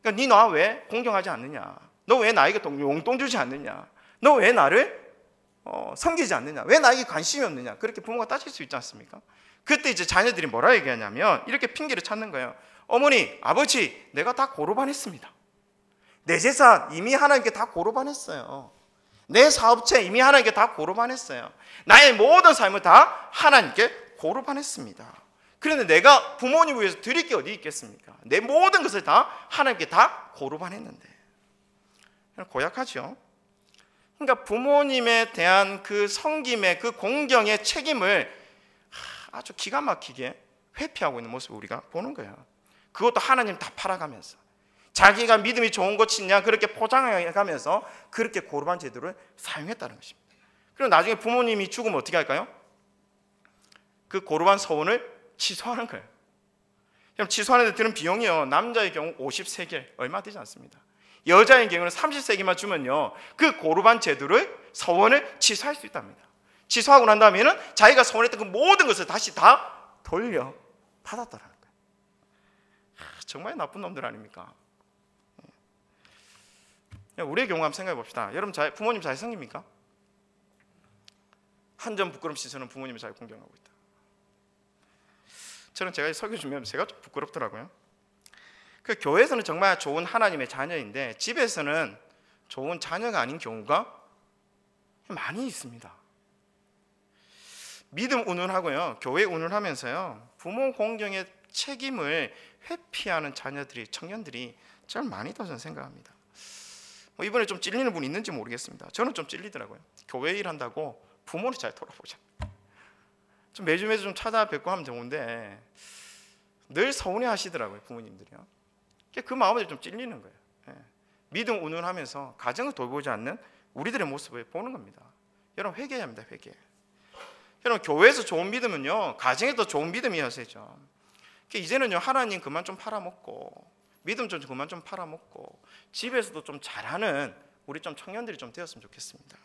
그러니까 네 나 왜 공경하지 않느냐, 너 왜 나에게 용돈 주지 않느냐, 너 왜 나를 섬기지 않느냐, 왜 나에게 관심이 없느냐, 그렇게 부모가 따질 수 있지 않습니까? 그때 이제 자녀들이 뭐라 얘기하냐면 이렇게 핑계를 찾는 거예요. 어머니, 아버지, 내가 다 고르반했습니다. 내 재산 이미 하나님께 다 고르반했어요. 내 사업체 이미 하나님께 다 고르반했어요. 나의 모든 삶을 다 하나님께 고르반했습니다. 그런데 내가 부모님을 위해서 드릴 게 어디 있겠습니까? 내 모든 것을 다 하나님께 다 고르반했는데. 고약하죠. 그러니까 부모님에 대한 그 섬김의 그 공경의 책임을 아주 기가 막히게 회피하고 있는 모습을 우리가 보는 거예요. 그것도 하나님 다 팔아가면서 자기가 믿음이 좋은 것이냐 그렇게 포장해가면서 그렇게 고르반 제도를 사용했다는 것입니다. 그리고 나중에 부모님이 죽으면 어떻게 할까요? 그 고르반 서원을 취소하는 거예요. 그럼 취소하는 데 드는 비용이요, 남자의 경우 50세겔, 얼마 되지 않습니다. 여자의 경우는 30세겔만 주면요, 그 고르반 제도를 서원을 취소할 수 있답니다. 취소하고 난 다음에는 자기가 서원했던 그 모든 것을 다시 다 돌려 받았다라는 거예요. 정말 나쁜 놈들 아닙니까? 우리의 경우 한번 생각해 봅시다. 여러분 부모님 잘 섬깁니까? 한 점 부끄럼 씻어는 부모님을 잘 공경하고 있다. 저는 제가 설교 주면 제가 좀 부끄럽더라고요. 그 교회에서는 정말 좋은 하나님의 자녀인데 집에서는 좋은 자녀가 아닌 경우가 많이 있습니다. 믿음 운운하고요, 교회 운운하면서요, 부모 공경의 책임을 회피하는 자녀들이, 청년들이 참 많이다 저는 생각합니다. 이번에 좀 찔리는 분 있는지 모르겠습니다. 저는 좀 찔리더라고요. 교회 일한다고 부모를 잘 돌아보자. 좀 매주 좀 찾아뵙고 하면 좋은데 늘 서운해 하시더라고요, 부모님들이요. 그 마음에 좀 찔리는 거예요. 믿음 운운하면서 가정을 돌보지 않는 우리들의 모습을 보는 겁니다. 여러분 회개해야 합니다. 회개. 여러분 교회에서 좋은 믿음은요, 가정에도 좋은 믿음이어야죠. 이제는요, 하나님 그만 좀 팔아먹고 믿음 좀 그만 좀 팔아먹고 집에서도 좀 잘하는 우리 좀 청년들이 좀 되었으면 좋겠습니다.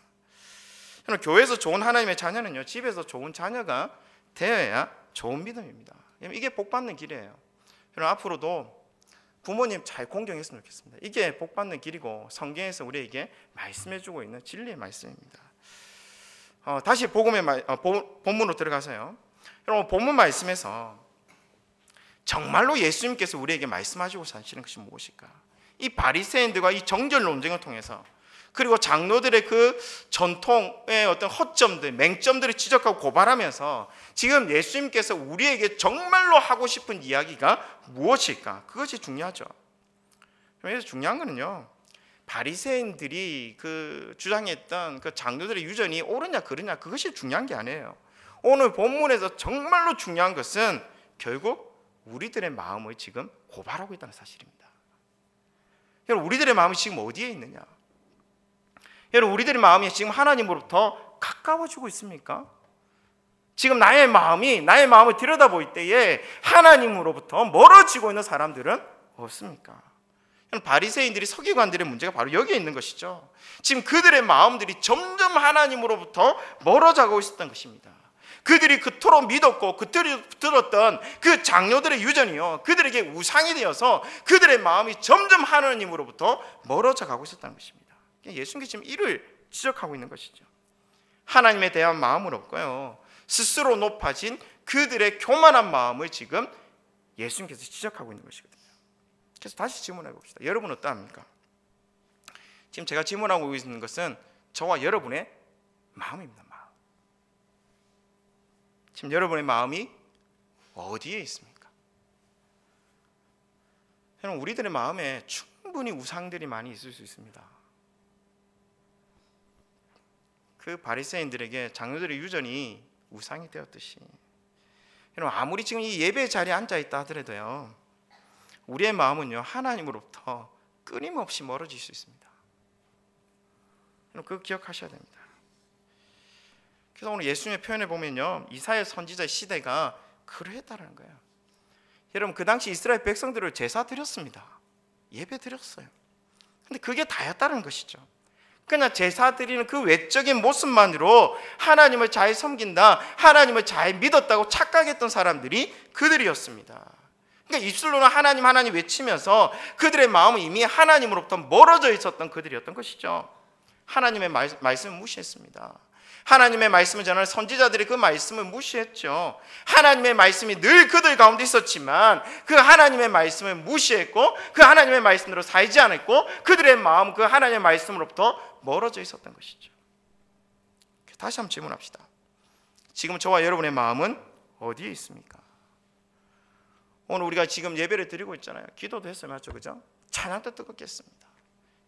여러분 교회에서 좋은 하나님의 자녀는요, 집에서 좋은 자녀가 되어야 좋은 믿음입니다. 이게 복받는 길이에요. 여러분 앞으로도 부모님 잘 공경했으면 좋겠습니다. 이게 복받는 길이고 성경에서 우리에게 말씀해주고 있는 진리의 말씀입니다. 다시 본문으로 들어가서요, 여러분 본문 말씀에서 정말로 예수님께서 우리에게 말씀하시고 사시는 것이 무엇일까? 이 바리새인들과 이 정죄 논쟁을 통해서, 그리고 장로들의 그 전통의 어떤 허점들, 맹점들을 지적하고 고발하면서 지금 예수님께서 우리에게 정말로 하고 싶은 이야기가 무엇일까? 그것이 중요하죠. 그래서 중요한 거는요, 바리새인들이 그 주장했던 그 장로들의 유전이 옳으냐 그르냐 그것이 중요한 게 아니에요. 오늘 본문에서 정말로 중요한 것은 결국 우리들의 마음을 지금 고발하고 있다는 사실입니다. 여러분 우리들의 마음이 지금 어디에 있느냐? 여러분 우리들의 마음이 지금 하나님으로부터 가까워지고 있습니까? 지금 나의 마음을 들여다볼 때에 하나님으로부터 멀어지고 있는 사람들은 없습니까? 바리새인들이 서기관들의 문제가 바로 여기에 있는 것이죠. 지금 그들의 마음들이 점점 하나님으로부터 멀어져가고 있었던 것입니다. 그들이 그토록 믿었고 그들이 들었던 그 장로들의 유전이요, 그들에게 우상이 되어서 그들의 마음이 점점 하나님으로부터 멀어져 가고 있었다는 것입니다. 예수님께서 지금 이를 지적하고 있는 것이죠. 하나님에 대한 마음은 없고요, 스스로 높아진 그들의 교만한 마음을 지금 예수님께서 지적하고 있는 것이거든요. 그래서 다시 질문해 봅시다. 여러분 어떠합니까? 지금 제가 질문하고 있는 것은 저와 여러분의 마음입니다. 지금 여러분의 마음이 어디에 있습니까? 여러분 우리들의 마음에 충분히 우상들이 많이 있을 수 있습니다. 그 바리새인들에게 장로들의 유전이 우상이 되었듯이, 여러분 아무리 지금 이 예배 자리에 앉아 있다 하더라도요, 우리의 마음은요 하나님으로부터 끊임없이 멀어질 수 있습니다. 여러분 그거 기억하셔야 됩니다. 그래서 오늘 예수님의 표현을 보면요, 이사야 선지자의 시대가 그러했다는 거예요. 여러분 그 당시 이스라엘 백성들을 제사 드렸습니다. 예배 드렸어요. 근데 그게 다였다는 것이죠. 그냥 제사 드리는 그 외적인 모습만으로 하나님을 잘 섬긴다, 하나님을 잘 믿었다고 착각했던 사람들이 그들이었습니다. 그러니까 입술로는 하나님 하나님 외치면서 그들의 마음은 이미 하나님으로부터 멀어져 있었던 그들이었던 것이죠. 하나님의 말씀을 무시했습니다. 하나님의 말씀을 전하는 선지자들이 그 말씀을 무시했죠. 하나님의 말씀이 늘 그들 가운데 있었지만 그 하나님의 말씀을 무시했고 그 하나님의 말씀대로 살지 않았고 그들의 마음 그 하나님의 말씀으로부터 멀어져 있었던 것이죠. 다시 한번 질문합시다. 지금 저와 여러분의 마음은 어디에 있습니까? 오늘 우리가 지금 예배를 드리고 있잖아요. 기도도 했어요, 맞죠? 그죠? 찬양도 뜨겁게 했습니다.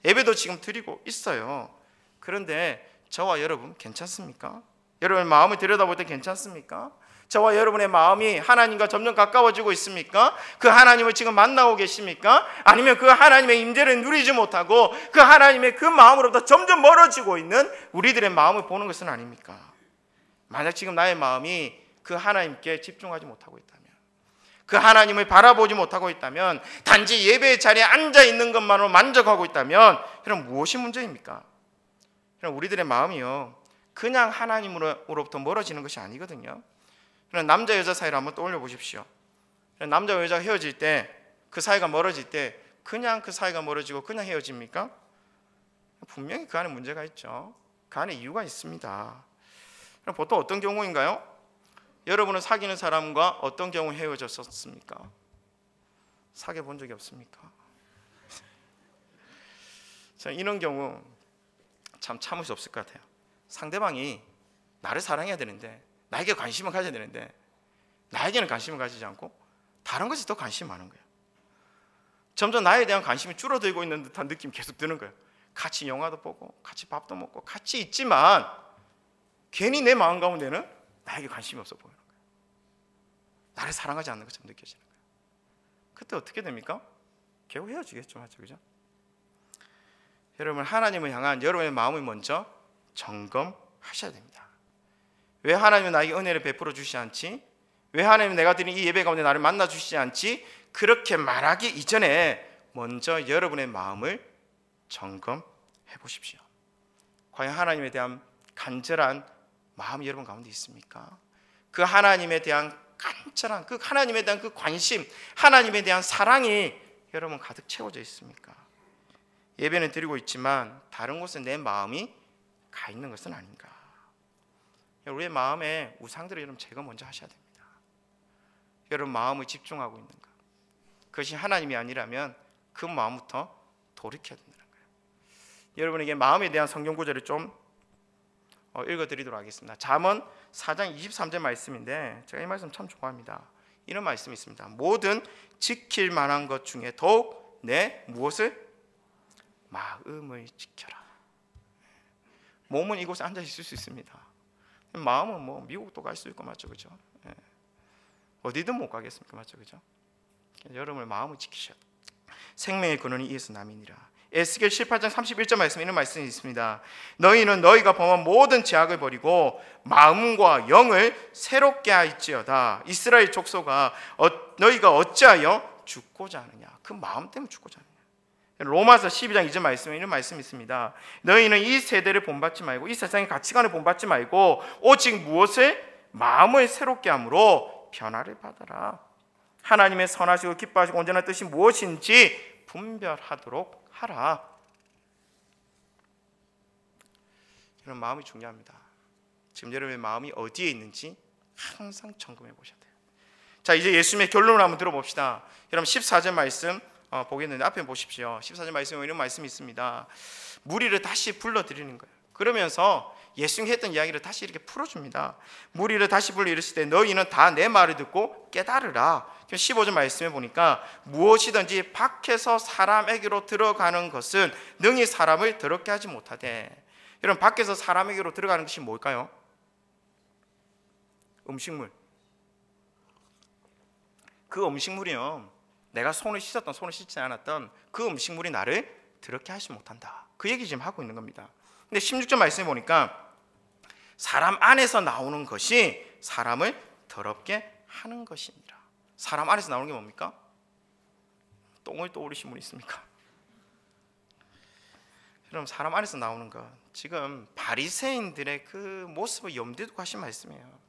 예배도 지금 드리고 있어요. 그런데 저와 여러분 괜찮습니까? 여러분의 마음을 들여다볼 때 괜찮습니까? 저와 여러분의 마음이 하나님과 점점 가까워지고 있습니까? 그 하나님을 지금 만나고 계십니까? 아니면 그 하나님의 임재를 누리지 못하고 그 하나님의 그 마음으로부터 점점 멀어지고 있는 우리들의 마음을 보는 것은 아닙니까? 만약 지금 나의 마음이 그 하나님께 집중하지 못하고 있다면, 그 하나님을 바라보지 못하고 있다면, 단지 예배의 자리에 앉아 있는 것만으로 만족하고 있다면, 그럼 무엇이 문제입니까? 그럼 우리들의 마음이요, 그냥 하나님으로부터 멀어지는 것이 아니거든요. 그럼 남자 여자 사이를 한번 떠올려 보십시오. 남자와 여자가 헤어질 때, 그 사이가 멀어질 때 그냥 그 사이가 멀어지고 그냥 헤어집니까? 분명히 그 안에 문제가 있죠. 그 안에 이유가 있습니다. 그럼 보통 어떤 경우인가요? 여러분은 사귀는 사람과 어떤 경우 헤어졌었습니까? 사귀어 본 적이 없습니까? 이런 경우 참 참을 수 없을 것 같아요. 상대방이 나를 사랑해야 되는데, 나에게 관심을 가져야 되는데, 나에게는 관심을 가지지 않고 다른 것에 더 관심이 많은 거예요. 점점 나에 대한 관심이 줄어들고 있는 듯한 느낌이 계속 드는 거예요. 같이 영화도 보고 같이 밥도 먹고 같이 있지만 괜히 내 마음 가운데는 나에게 관심이 없어 보이는 거예요. 나를 사랑하지 않는 것처럼 느껴지는 거예요. 그때 어떻게 됩니까? 결국 헤어지겠죠, 맞죠? 그죠? 여러분, 하나님을 향한 여러분의 마음을 먼저 점검하셔야 됩니다. 왜 하나님은 나에게 은혜를 베풀어 주시지 않지? 왜 하나님은 내가 드린 이 예배 가운데 나를 만나 주시지 않지? 그렇게 말하기 이전에 먼저 여러분의 마음을 점검해 보십시오. 과연 하나님에 대한 간절한 마음이 여러분 가운데 있습니까? 그 하나님에 대한 간절한, 그 하나님에 대한 그 관심, 하나님에 대한 사랑이 여러분 가득 채워져 있습니까? 예배는 드리고 있지만 다른 곳에 내 마음이 가 있는 것은 아닌가? 우리의 마음에 우상들을 여러분 제거 먼저 하셔야 됩니다. 여러분 마음을 집중하고 있는 것, 그것이 하나님이 아니라면 그 마음부터 돌이켜야 된다는 거예요. 여러분에게 마음에 대한 성경 구절을 좀 읽어드리도록 하겠습니다. 잠언 4장 23절 말씀인데, 제가 이 말씀 참 좋아합니다. 이런 말씀이 있습니다. 모든 지킬 만한 것 중에 더욱 내 무엇을? 마음을 지켜라. 몸은 이곳에 앉아 있을 수 있습니다. 마음은 뭐 미국도 갈 수 있고, 맞죠, 그죠? 예. 어디든 못 가겠습니까, 맞죠, 그죠? 여러분의 마음을 지키셔야 돼요. 생명의 근원이 이에서 남이니라. 에스겔 18장 31절 말씀, 이런 말씀이 있습니다. 너희는 너희가 범한 모든 죄악을 버리고 마음과 영을 새롭게 할지어다. 이스라엘 족속아, 너희가 어찌하여 죽고자 하느냐? 그 마음 때문에 죽고자 하느냐? 로마서 12장 2절 말씀에 이런 말씀이 있습니다. 너희는 이 세대를 본받지 말고 이 세상의 가치관을 본받지 말고 오직 무엇을? 마음을 새롭게 함으로 변화를 받아라. 하나님의 선하시고 기뻐하시고 온전한 뜻이 무엇인지 분별하도록 하라. 여러분, 마음이 중요합니다. 지금 여러분의 마음이 어디에 있는지 항상 점검해 보셔야 돼요. 자, 이제 예수님의 결론을 한번 들어봅시다. 여러분 14절 말씀 보겠는데 앞에 보십시오. 14절 말씀에 이런 말씀이 있습니다. 무리를 다시 불러들이는 거예요. 그러면서 예수님이 했던 이야기를 다시 이렇게 풀어줍니다. 무리를 다시 불러 이르시되 너희는 다 내 말을 듣고 깨달으라. 15절 말씀에 보니까 무엇이든지 밖에서 사람에게로 들어가는 것은 능히 사람을 더럽게 하지 못하되. 여러분, 밖에서 사람에게로 들어가는 것이 뭘까요? 음식물. 그 음식물이요, 내가 손을 씻었던 손을 씻지 않았던 그 음식물이 나를 더럽게 하지 못한다. 그 얘기 지금 하고 있는 겁니다. 근데 16절 말씀에 보니까 사람 안에서 나오는 것이 사람을 더럽게 하는 것이니라. 사람 안에서 나오는 게 뭡니까? 똥을 떠올리신 분 있습니까? 그럼 사람 안에서 나오는 것, 지금 바리새인들의 그 모습을 염두에 두고 하신 말씀이에요.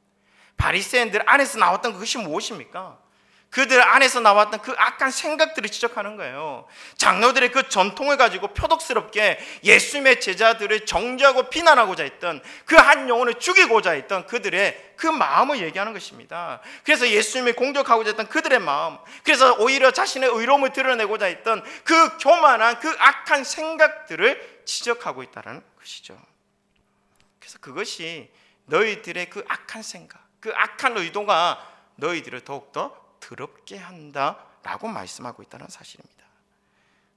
바리새인들 안에서 나왔던 그것이 무엇입니까? 그들 안에서 나왔던 그 악한 생각들을 지적하는 거예요. 장로들의 그 전통을 가지고 표독스럽게 예수님의 제자들을 정죄하고 비난하고자 했던, 그 한 영혼을 죽이고자 했던 그들의 그 마음을 얘기하는 것입니다. 그래서 예수님을 공격하고자 했던 그들의 마음, 그래서 오히려 자신의 의로움을 드러내고자 했던 그 교만한 그 악한 생각들을 지적하고 있다는 것이죠. 그래서 그것이 너희들의 그 악한 생각, 그 악한 의도가 너희들을 더욱더 더럽게 한다라고 말씀하고 있다는 사실입니다.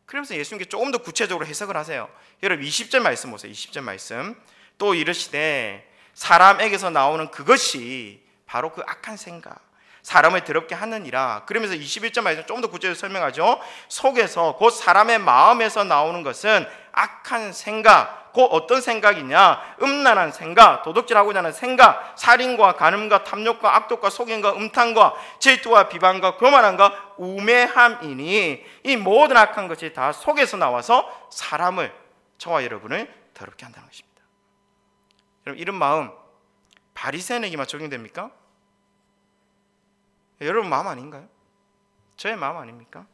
그러면서 예수님께 조금 더 구체적으로 해석을 하세요. 여러분 20절 말씀 보세요. 20절 말씀. 또 이르시되 사람에게서 나오는 그것이 바로 그 악한 생각, 사람을 더럽게 하느니라. 그러면서 21절 말씀 좀 더 구체적으로 설명하죠. 속에서 곧 사람의 마음에서 나오는 것은 악한 생각, 곧 어떤 생각이냐? 음란한 생각, 도둑질하고자 하는 생각, 살인과 간음과 탐욕과 악독과 속임과 음탕과 질투와 비방과 교만함과 우매함이니 이 모든 악한 것이 다 속에서 나와서 사람을, 저와 여러분을 더럽게 한다는 것입니다. 여러분 이런 마음 바리새인에게만 적용됩니까? 여러분 마음 아닌가요? 저의 마음 아닙니까?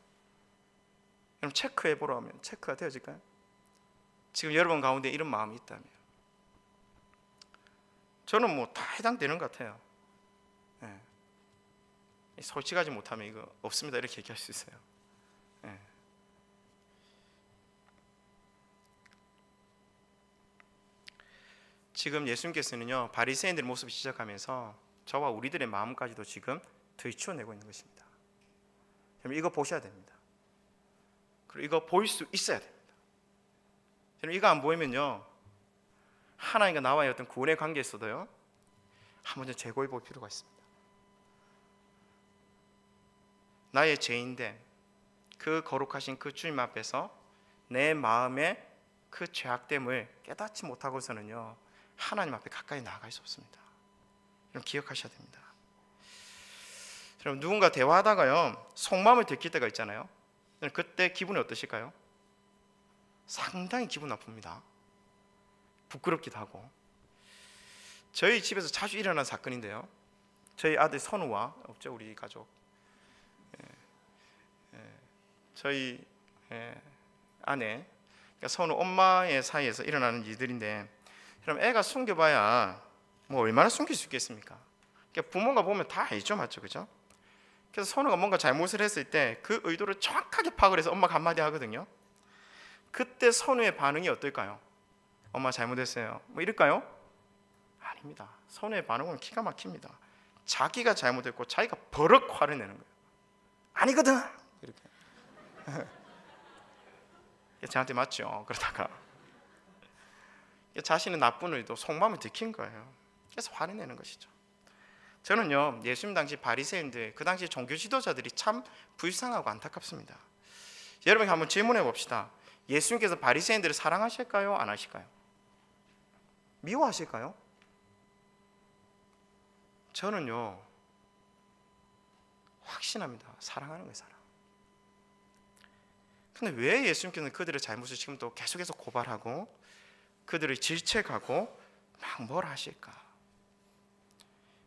여러분 체크해 보러 하면 체크가 되어질까요? 지금 여러분 가운데 이런 마음이 있다면 저는 뭐 다 해당되는 것 같아요. 솔직하지 못하면 이거 없습니다 이렇게 얘기할 수 있어요. 지금 예수님께서는요 바리새인들의 모습을 지적하면서 저와 우리들의 마음까지도 지금 들추어내고 있는 것입니다. 여러분 이거 보셔야 됩니다. 그리고 이거 보일 수 있어야 됩니다. 여러분 이거 안 보이면요 하나님과 나와의 어떤 구원의 관계에서도요 한번 좀 재고해 볼 필요가 있습니다. 나의 죄인된 그 거룩하신 그 주님 앞에서 내 마음의 그 죄악됨을 깨닫지 못하고서는요 하나님 앞에 가까이 나아갈 수 없습니다. 여러분 기억하셔야 됩니다. 여러분 누군가 대화하다가요 속마음을 들킬 때가 있잖아요. 그때 기분이 어떠실까요? 상당히 기분 나쁩니다. 부끄럽기도 하고. 저희 집에서 자주 일어나는 사건인데요 저희 아들 선우와 없죠 우리 가족 저희 아내 그러니까 선우 엄마의 사이에서 일어나는 일들인데 그럼 애가 숨겨봐야 뭐 얼마나 숨길 수 있겠습니까? 그러니까 부모가 보면 다 알죠, 맞죠, 그죠? 그래서 선우가 뭔가 잘못을 했을 때 그 의도를 정확하게 파악을 해서 엄마가 한마디 하거든요. 그때 선우의 반응이 어떨까요? 엄마 잘못했어요 뭐 이럴까요? 아닙니다. 선우의 반응은 기가 막힙니다. 자기가 잘못했고 자기가 버럭 화를 내는 거예요. 아니거든 이렇게. 저한테 맞죠? 그러다가 자신의 나쁜 의도, 속마음을 들킨 거예요. 그래서 화를 내는 것이죠. 저는요 예수님 당시 바리새인들, 그 당시 종교 지도자들이 참 불쌍하고 안타깝습니다. 여러분 한번 질문해 봅시다. 예수님께서 바리새인들을 사랑하실까요? 안 하실까요? 미워하실까요? 저는요 확신합니다. 사랑하는 거예요. 사랑. 근데 왜 예수님께서는 그들의 잘못을 지금 또 계속해서 고발하고 그들을 질책하고 막 뭘 하실까?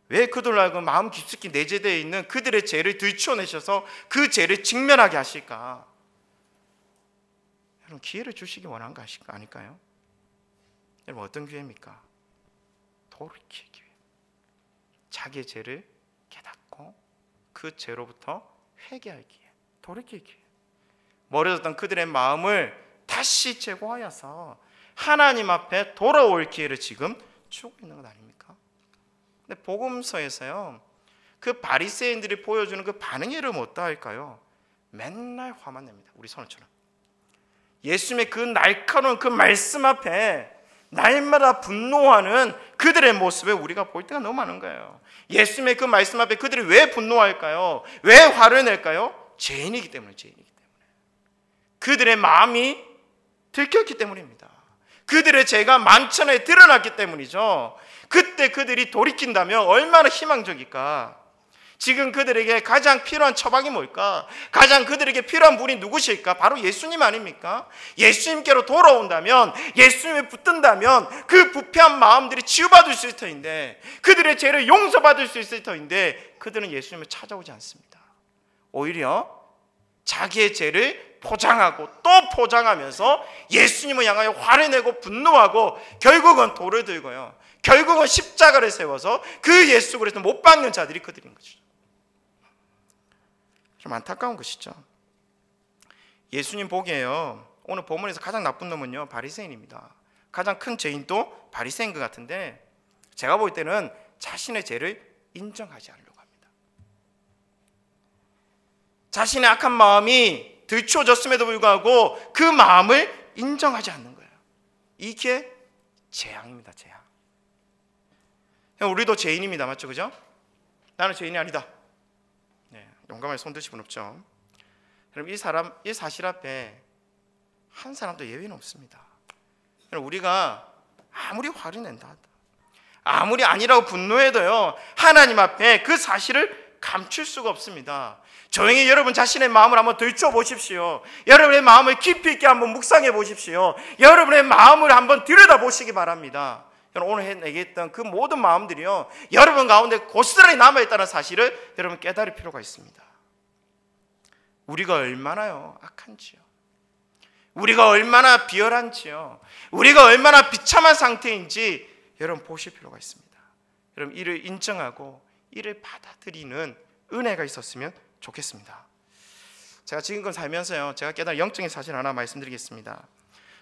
왜 그들로 하여금 마음 깊숙이 내재되어 있는 그들의 죄를 들추어내셔서 그 죄를 직면하게 하실까? 여러분 기회를 주시기 원한 거 아닐까요? 여러분 어떤 기회입니까? 돌이킬 기회. 자기의 죄를 깨닫고 그 죄로부터 회개할 기회, 돌이킬 기회. 멀어졌던 그들의 마음을 다시 제고하여서 하나님 앞에 돌아올 기회를 지금 주고 있는 것 아닙니까? 근데 복음서에서요 그 바리새인들이 보여주는 그 반응이 여러분 어떠할까요? 맨날 화만 냅니다. 우리 선우처럼 예수님의 그 날카로운 그 말씀 앞에 날마다 분노하는 그들의 모습에 우리가 볼 때가 너무 많은 거예요. 예수님의 그 말씀 앞에 그들이 왜 분노할까요? 왜 화를 낼까요? 죄인이기 때문에. 죄인이기 때문에. 그들의 마음이 들켰기 때문입니다. 그들의 죄가 만천하에 드러났기 때문이죠. 그때 그들이 돌이킨다면 얼마나 희망적일까? 지금 그들에게 가장 필요한 처방이 뭘까? 가장 그들에게 필요한 분이 누구실까? 바로 예수님 아닙니까? 예수님께로 돌아온다면, 예수님에 붙든다면 그 부패한 마음들이 치유받을 수 있을 터인데, 그들의 죄를 용서받을 수 있을 터인데 그들은 예수님을 찾아오지 않습니다. 오히려 자기의 죄를 포장하고 또 포장하면서 예수님을 향하여 화를 내고 분노하고 결국은 돌을 들고요, 결국은 십자가를 세워서 그 예수 그리스도 못 박는 자들이 그들인 것이죠. 좀 안타까운 것이죠. 예수님 보기에요 오늘 본문에서 가장 나쁜 놈은요 바리새인입니다. 가장 큰 죄인도 바리새인 것 같은데 제가 볼 때는 자신의 죄를 인정하지 않으려고 합니다. 자신의 악한 마음이 들추어졌음에도 불구하고 그 마음을 인정하지 않는 거예요. 이게 재앙입니다. 재앙. 우리도 죄인입니다. 맞죠? 그죠? 나는 죄인이 아니다. 네, 용감하게 손드실 분 없죠? 여러분, 이 사실 앞에 한 사람도 예외는 없습니다. 우리가 아무리 화를 낸다, 아무리 아니라고 분노해도요, 하나님 앞에 그 사실을 감출 수가 없습니다. 조용히 여러분 자신의 마음을 한번 들춰 보십시오. 여러분의 마음을 깊이 있게 한번 묵상해 보십시오. 여러분의 마음을 한번 들여다 보시기 바랍니다. 오늘 내게 했던 그 모든 마음들이요, 여러분 가운데 고스란히 남아있다는 사실을 여러분 깨달을 필요가 있습니다. 우리가 얼마나요 악한지요, 우리가 얼마나 비열한지요, 우리가 얼마나 비참한 상태인지 여러분 보실 필요가 있습니다. 여러분 이를 인정하고 이를 받아들이는 은혜가 있었으면 좋겠습니다. 제가 지금껏 살면서요, 제가 깨달은 영적인 사실 하나 말씀드리겠습니다.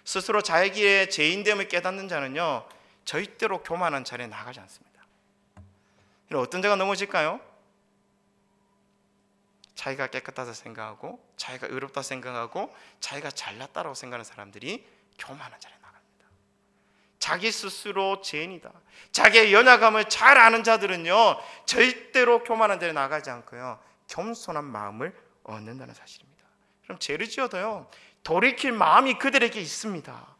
스스로 자기의 죄인됨을 깨닫는 자는요, 절대로 교만한 자리에 나가지 않습니다. 어떤 자가 넘어질까요? 자기가 깨끗하다 생각하고, 자기가 의롭다 생각하고, 자기가 잘났다라고 생각하는 사람들이 교만한 자리에 나갑니다. 자기 스스로 죄인이다, 자기의 연약함을 잘 아는 자들은요, 절대로 교만한 자리에 나가지 않고요, 겸손한 마음을 얻는다는 사실입니다. 그럼 죄를 지어도요, 돌이킬 마음이 그들에게 있습니다.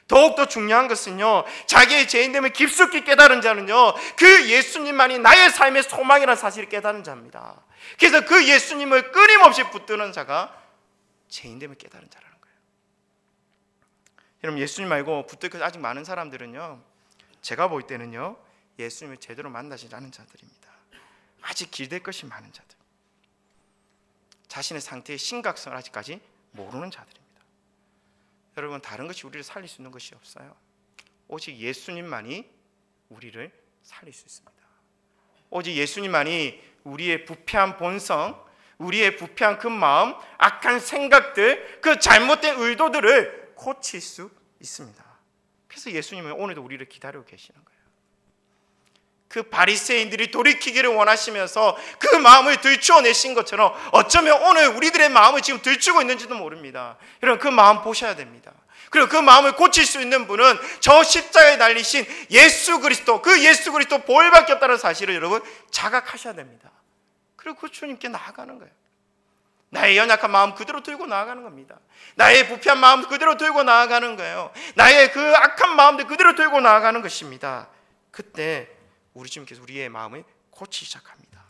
더욱더 중요한 것은요, 자기의 죄인됨을 깊숙이 깨달은 자는요, 그 예수님만이 나의 삶의 소망이라는 사실을 깨달은 자입니다. 그래서 그 예수님을 끊임없이 붙드는 자가 죄인됨을 깨달은 자라는 거예요. 여러분, 예수님 말고 붙들 것이 아직 많은 사람들은요, 제가 볼 때는요, 예수님을 제대로 만나지 않은 자들입니다. 아직 기댈 것이 많은 자들, 자신의 상태의 심각성을 아직까지 모르는 자들입니다. 여러분, 다른 것이 우리를 살릴 수 있는 것이 없어요. 오직 예수님만이 우리를 살릴 수 있습니다. 오직 예수님만이 우리의 부패한 본성, 우리의 부패한 그 마음, 악한 생각들, 그 잘못된 의도들을 고칠 수 있습니다. 그래서 예수님은 오늘도 우리를 기다리고 계시는 거예요. 그 바리새인들이 돌이키기를 원하시면서 그 마음을 들추어내신 것처럼 어쩌면 오늘 우리들의 마음을 지금 들추고 있는지도 모릅니다. 여러분, 그 마음 보셔야 됩니다. 그리고 그 마음을 고칠 수 있는 분은 저 십자가에 달리신 예수 그리스도, 그 예수 그리스도 보혈밖에 없다는 사실을 여러분 자각하셔야 됩니다. 그리고 그 주님께 나아가는 거예요. 나의 연약한 마음 그대로 들고 나아가는 겁니다. 나의 부패한 마음 그대로 들고 나아가는 거예요. 나의 그 악한 마음들 그대로 들고 나아가는 것입니다. 그때 우리 주님께서 우리의 마음을 고치기 시작합니다.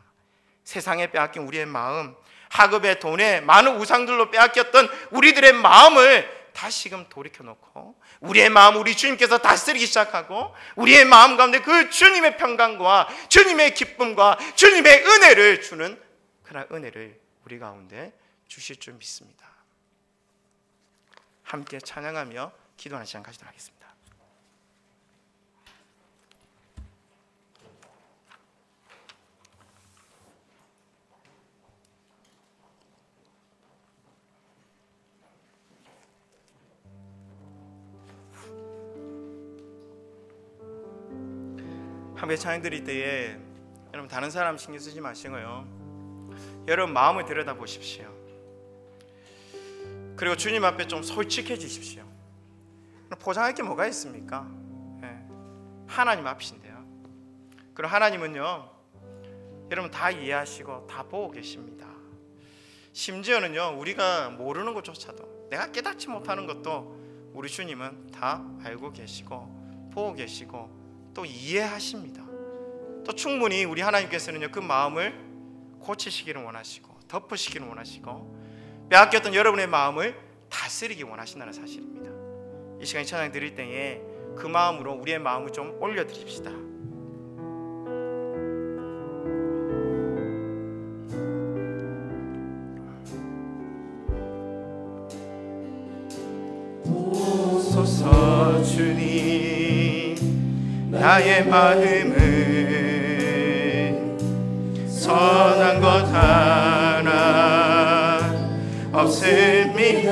세상에 빼앗긴 우리의 마음, 학업에 돈에 많은 우상들로 빼앗겼던 우리들의 마음을 다시금 돌이켜놓고 우리의 마음 우리 주님께서 다스리기 시작하고, 우리의 마음 가운데 그 주님의 평강과 주님의 기쁨과 주님의 은혜를 주는 그런 은혜를 우리 가운데 주실 줄 믿습니다. 함께 찬양하며 기도하는 시간 가지도록 하겠습니다. 함께 찬양 드릴 때에 여러분 다른 사람 신경 쓰지 마시고요, 여러분 마음을 들여다 보십시오. 그리고 주님 앞에 좀 솔직해지십시오. 포장할 게 뭐가 있습니까? 하나님 앞이신데요. 그리고 하나님은요, 여러분 다 이해하시고 다 보고 계십니다. 심지어는요, 우리가 모르는 것조차도, 내가 깨닫지 못하는 것도 우리 주님은 다 알고 계시고 보고 계시고 또 이해하십니다. 또 충분히 우리 하나님께서는요, 그 마음을 고치시기를 원하시고 덮으시기를 원하시고 빼앗겼던 여러분의 마음을 다스리기 원하신다는 사실입니다. 이 시간에 찬양 드릴 때에 그 마음으로 우리의 마음을 좀 올려드립시다. 오소서 주님, 나의 마음을 선한 것 하나 없습니다.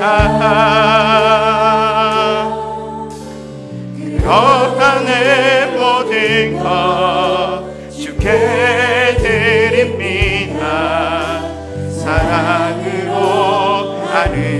그러한 내 모든 것 주께 드립니다. 사랑으로 나를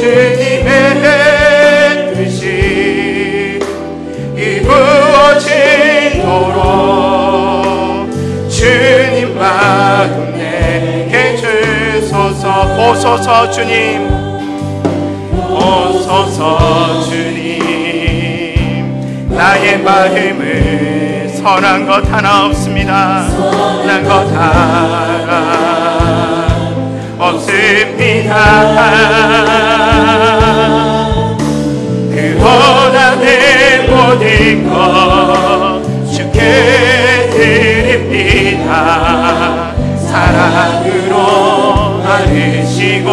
주님의 뜻이 이루어지도록 주님 마음 내게 주소서. 오소서 주님, 오소서 주님. 나의 마음을 선한 것 하나 없습니다. 선한 것 하나 없습니다. 그러나 내 모든 것 주께 드립니다. 사랑으로 안으시고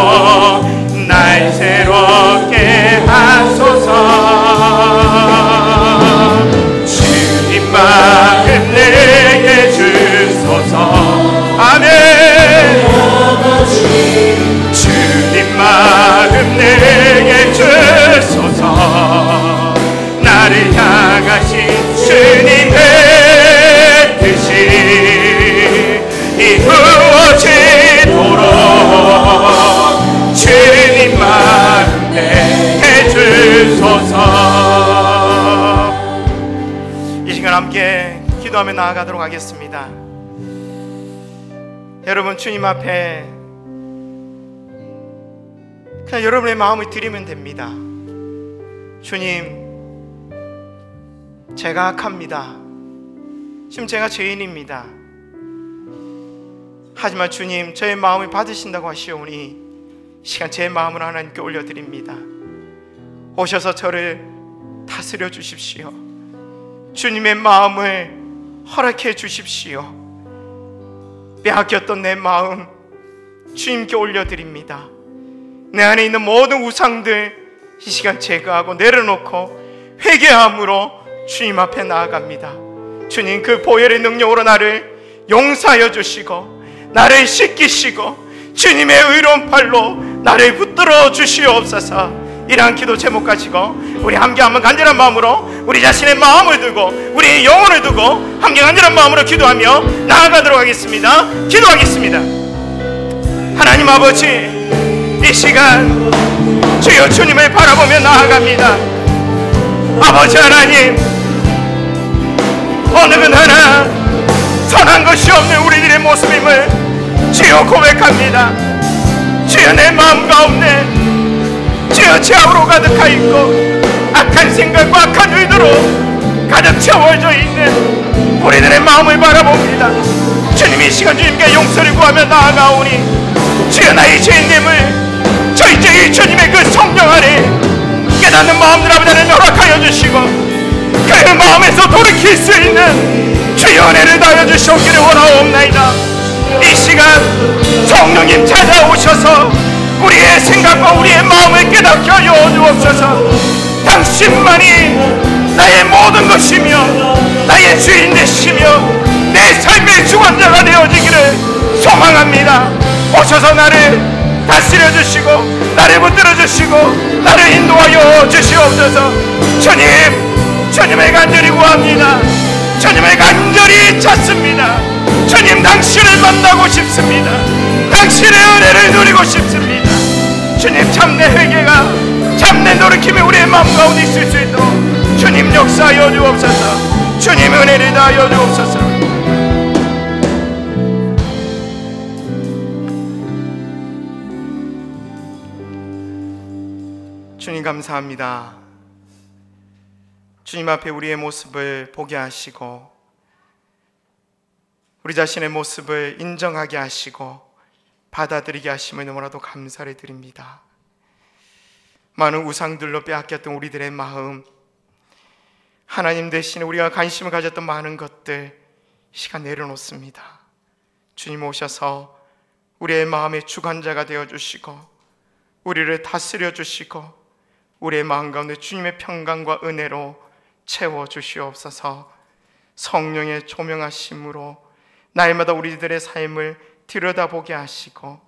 날 새롭게 하소서. 주님 마음 내게 주소서. 아멘. 주님 마음 내게 주소서. 나를 향하신 주님의 뜻이 이루어지도록 주님 마음 내게 주소서. 이 시간 함께 기도하며 나아가도록 하겠습니다. 여러분, 주님 앞에 그냥 여러분의 마음을 드리면 됩니다. 주님, 제가 악합니다. 지금 제가 죄인입니다. 하지만 주님, 저의 마음을 받으신다고 하시오니 이 시간 제 마음을 하나님께 올려드립니다. 오셔서 저를 다스려 주십시오. 주님의 마음을 허락해 주십시오. 빼앗겼던 내 마음 주님께 올려드립니다. 내 안에 있는 모든 우상들 이 시간 제거하고 내려놓고 회개함으로 주님 앞에 나아갑니다. 주님, 그 보혈의 능력으로 나를 용서하여 주시고 나를 씻기시고 주님의 의로운 팔로 나를 붙들어 주시옵소서. 이러한 기도 제목 가지고 우리 함께 한번 간절한 마음으로 우리 자신의 마음을 두고 우리의 영혼을 두고 함께 간절한 마음으로 기도하며 나아가도록 하겠습니다. 기도하겠습니다. 하나님 아버지, 이 시간 주여 주님을 바라보며 나아갑니다. 아버지 하나님, 어느 것 하나 선한 것이 없는 우리들의 모습임을 주여 고백합니다. 주여, 내 마음 가운데 주여 죄악으로 가득하있고 악한 생각과 악한 의도로 가득 채워져 있는 우리들의 마음을 바라봅니다. 주님, 이 시간 주님께 용서를 구하며 나아가오니 주여, 나의 죄인됨을 저희 주님의 그 성령 안에 깨닫는 마음들 아버지 하나님 허락하여 주시고 그 마음에서 돌이킬 수 있는 주의 은혜를 다하여 주시옵기를 원하옵나이다. 이 시간 성령님 찾아오셔서 우리의 생각과 우리의 마음을 깨닫게 하여 주옵소서. 당신만이 나의 모든 것이며 나의 주인 되시며 내 삶의 주관자가 되어지기를 소망합니다. 오셔서 나를 다스려 주시고 나를 붙들어 주시고 나를 인도하여 주시옵소서. 주님, 주님을 간절히 구합니다. 주님을 간절히 찾습니다. 주님, 당신을 만나고 싶습니다. 당신의 은혜를 누리고 싶습니다. 주님, 참내 회개가 참내 돌이킴이 우리의 마음 가운데 있을 수 있도록 주님 역사하여 주옵소서. 주님 은혜를 다하여 주옵소서. 주님 감사합니다. 주님 앞에 우리의 모습을 보게 하시고 우리 자신의 모습을 인정하게 하시고 받아들이게 하심을 너무나도 감사를 드립니다. 많은 우상들로 빼앗겼던 우리들의 마음, 하나님 대신에 우리가 관심을 가졌던 많은 것들 이 시간 내려놓습니다. 주님 오셔서 우리의 마음의 주관자가 되어주시고 우리를 다스려 주시고 우리의 마음 가운데 주님의 평강과 은혜로 채워주시옵소서. 성령의 조명하심으로 날마다 우리들의 삶을 들여다보게 하시고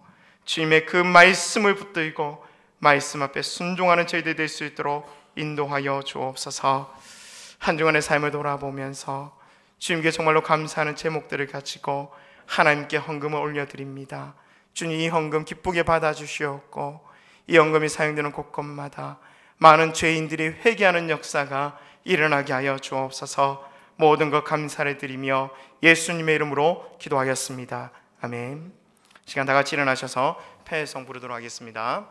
주님의 그 말씀을 붙들고 말씀 앞에 순종하는 저희들이 될 수 있도록 인도하여 주옵소서. 한 주간의 삶을 돌아보면서 주님께 정말로 감사하는 제목들을 가지고 하나님께 헌금을 올려드립니다. 주님, 이 헌금 기쁘게 받아주시옵고 이 연금이 사용되는 곳곳마다 많은 죄인들이 회개하는 역사가 일어나게 하여 주옵소서. 모든 것 감사를 드리며 예수님의 이름으로 기도하였습니다. 아멘. 시간 다 같이 일어나셔서 패성 부르도록 하겠습니다.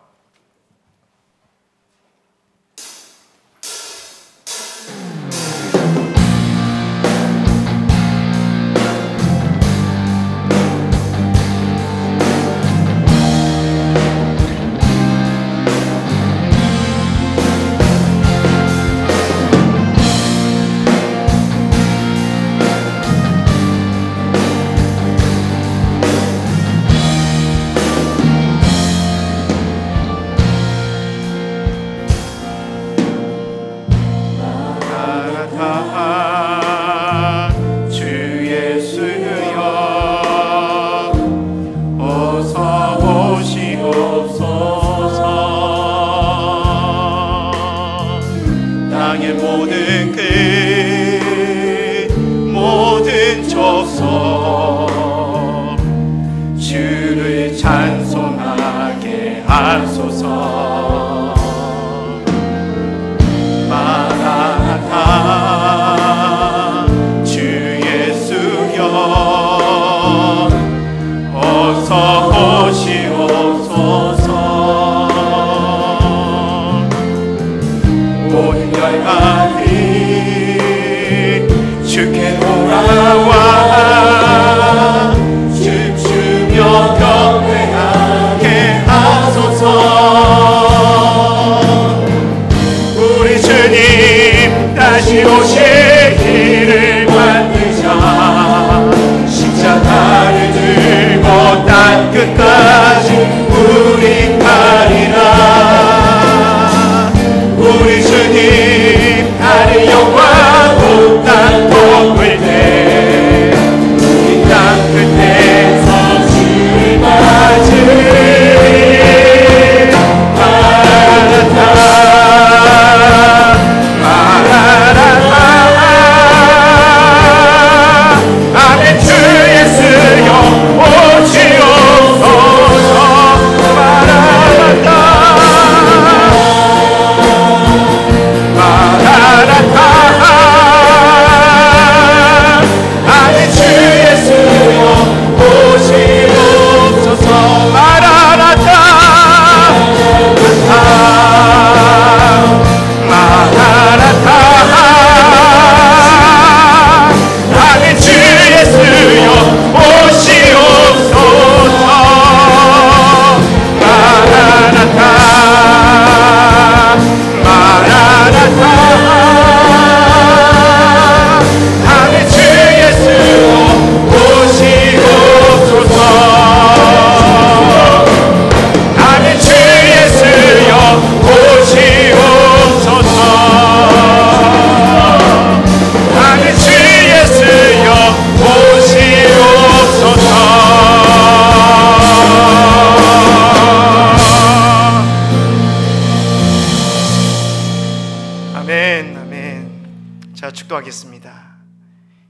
축도하겠습니다.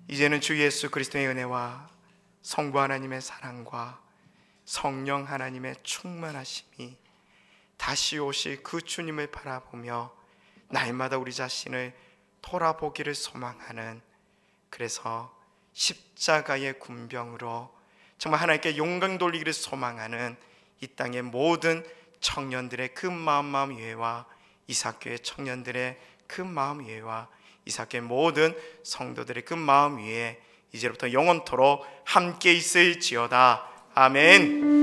이제는 주 예수 그리스도의 은혜와 성부 하나님의 사랑과 성령 하나님의 충만하심이 다시 오실 그 주님을 바라보며 날마다 우리 자신을 돌아보기를 소망하는, 그래서 십자가의 군병으로 정말 하나님께 영광 돌리기를 소망하는 이 땅의 모든 청년들의 그 마음 위에와 이삭교회 청년들의 그 마음 위에와 이삭교회 모든 성도들의 그 마음 위에 이제부터 영원토록 함께 있을지어다. 아멘.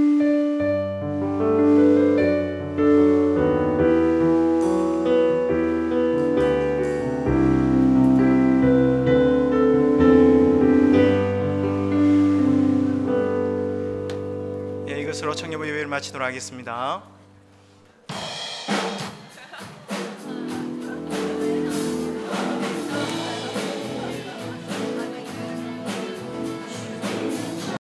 이것으로 청년부 예배를 마치도록 하겠습니다.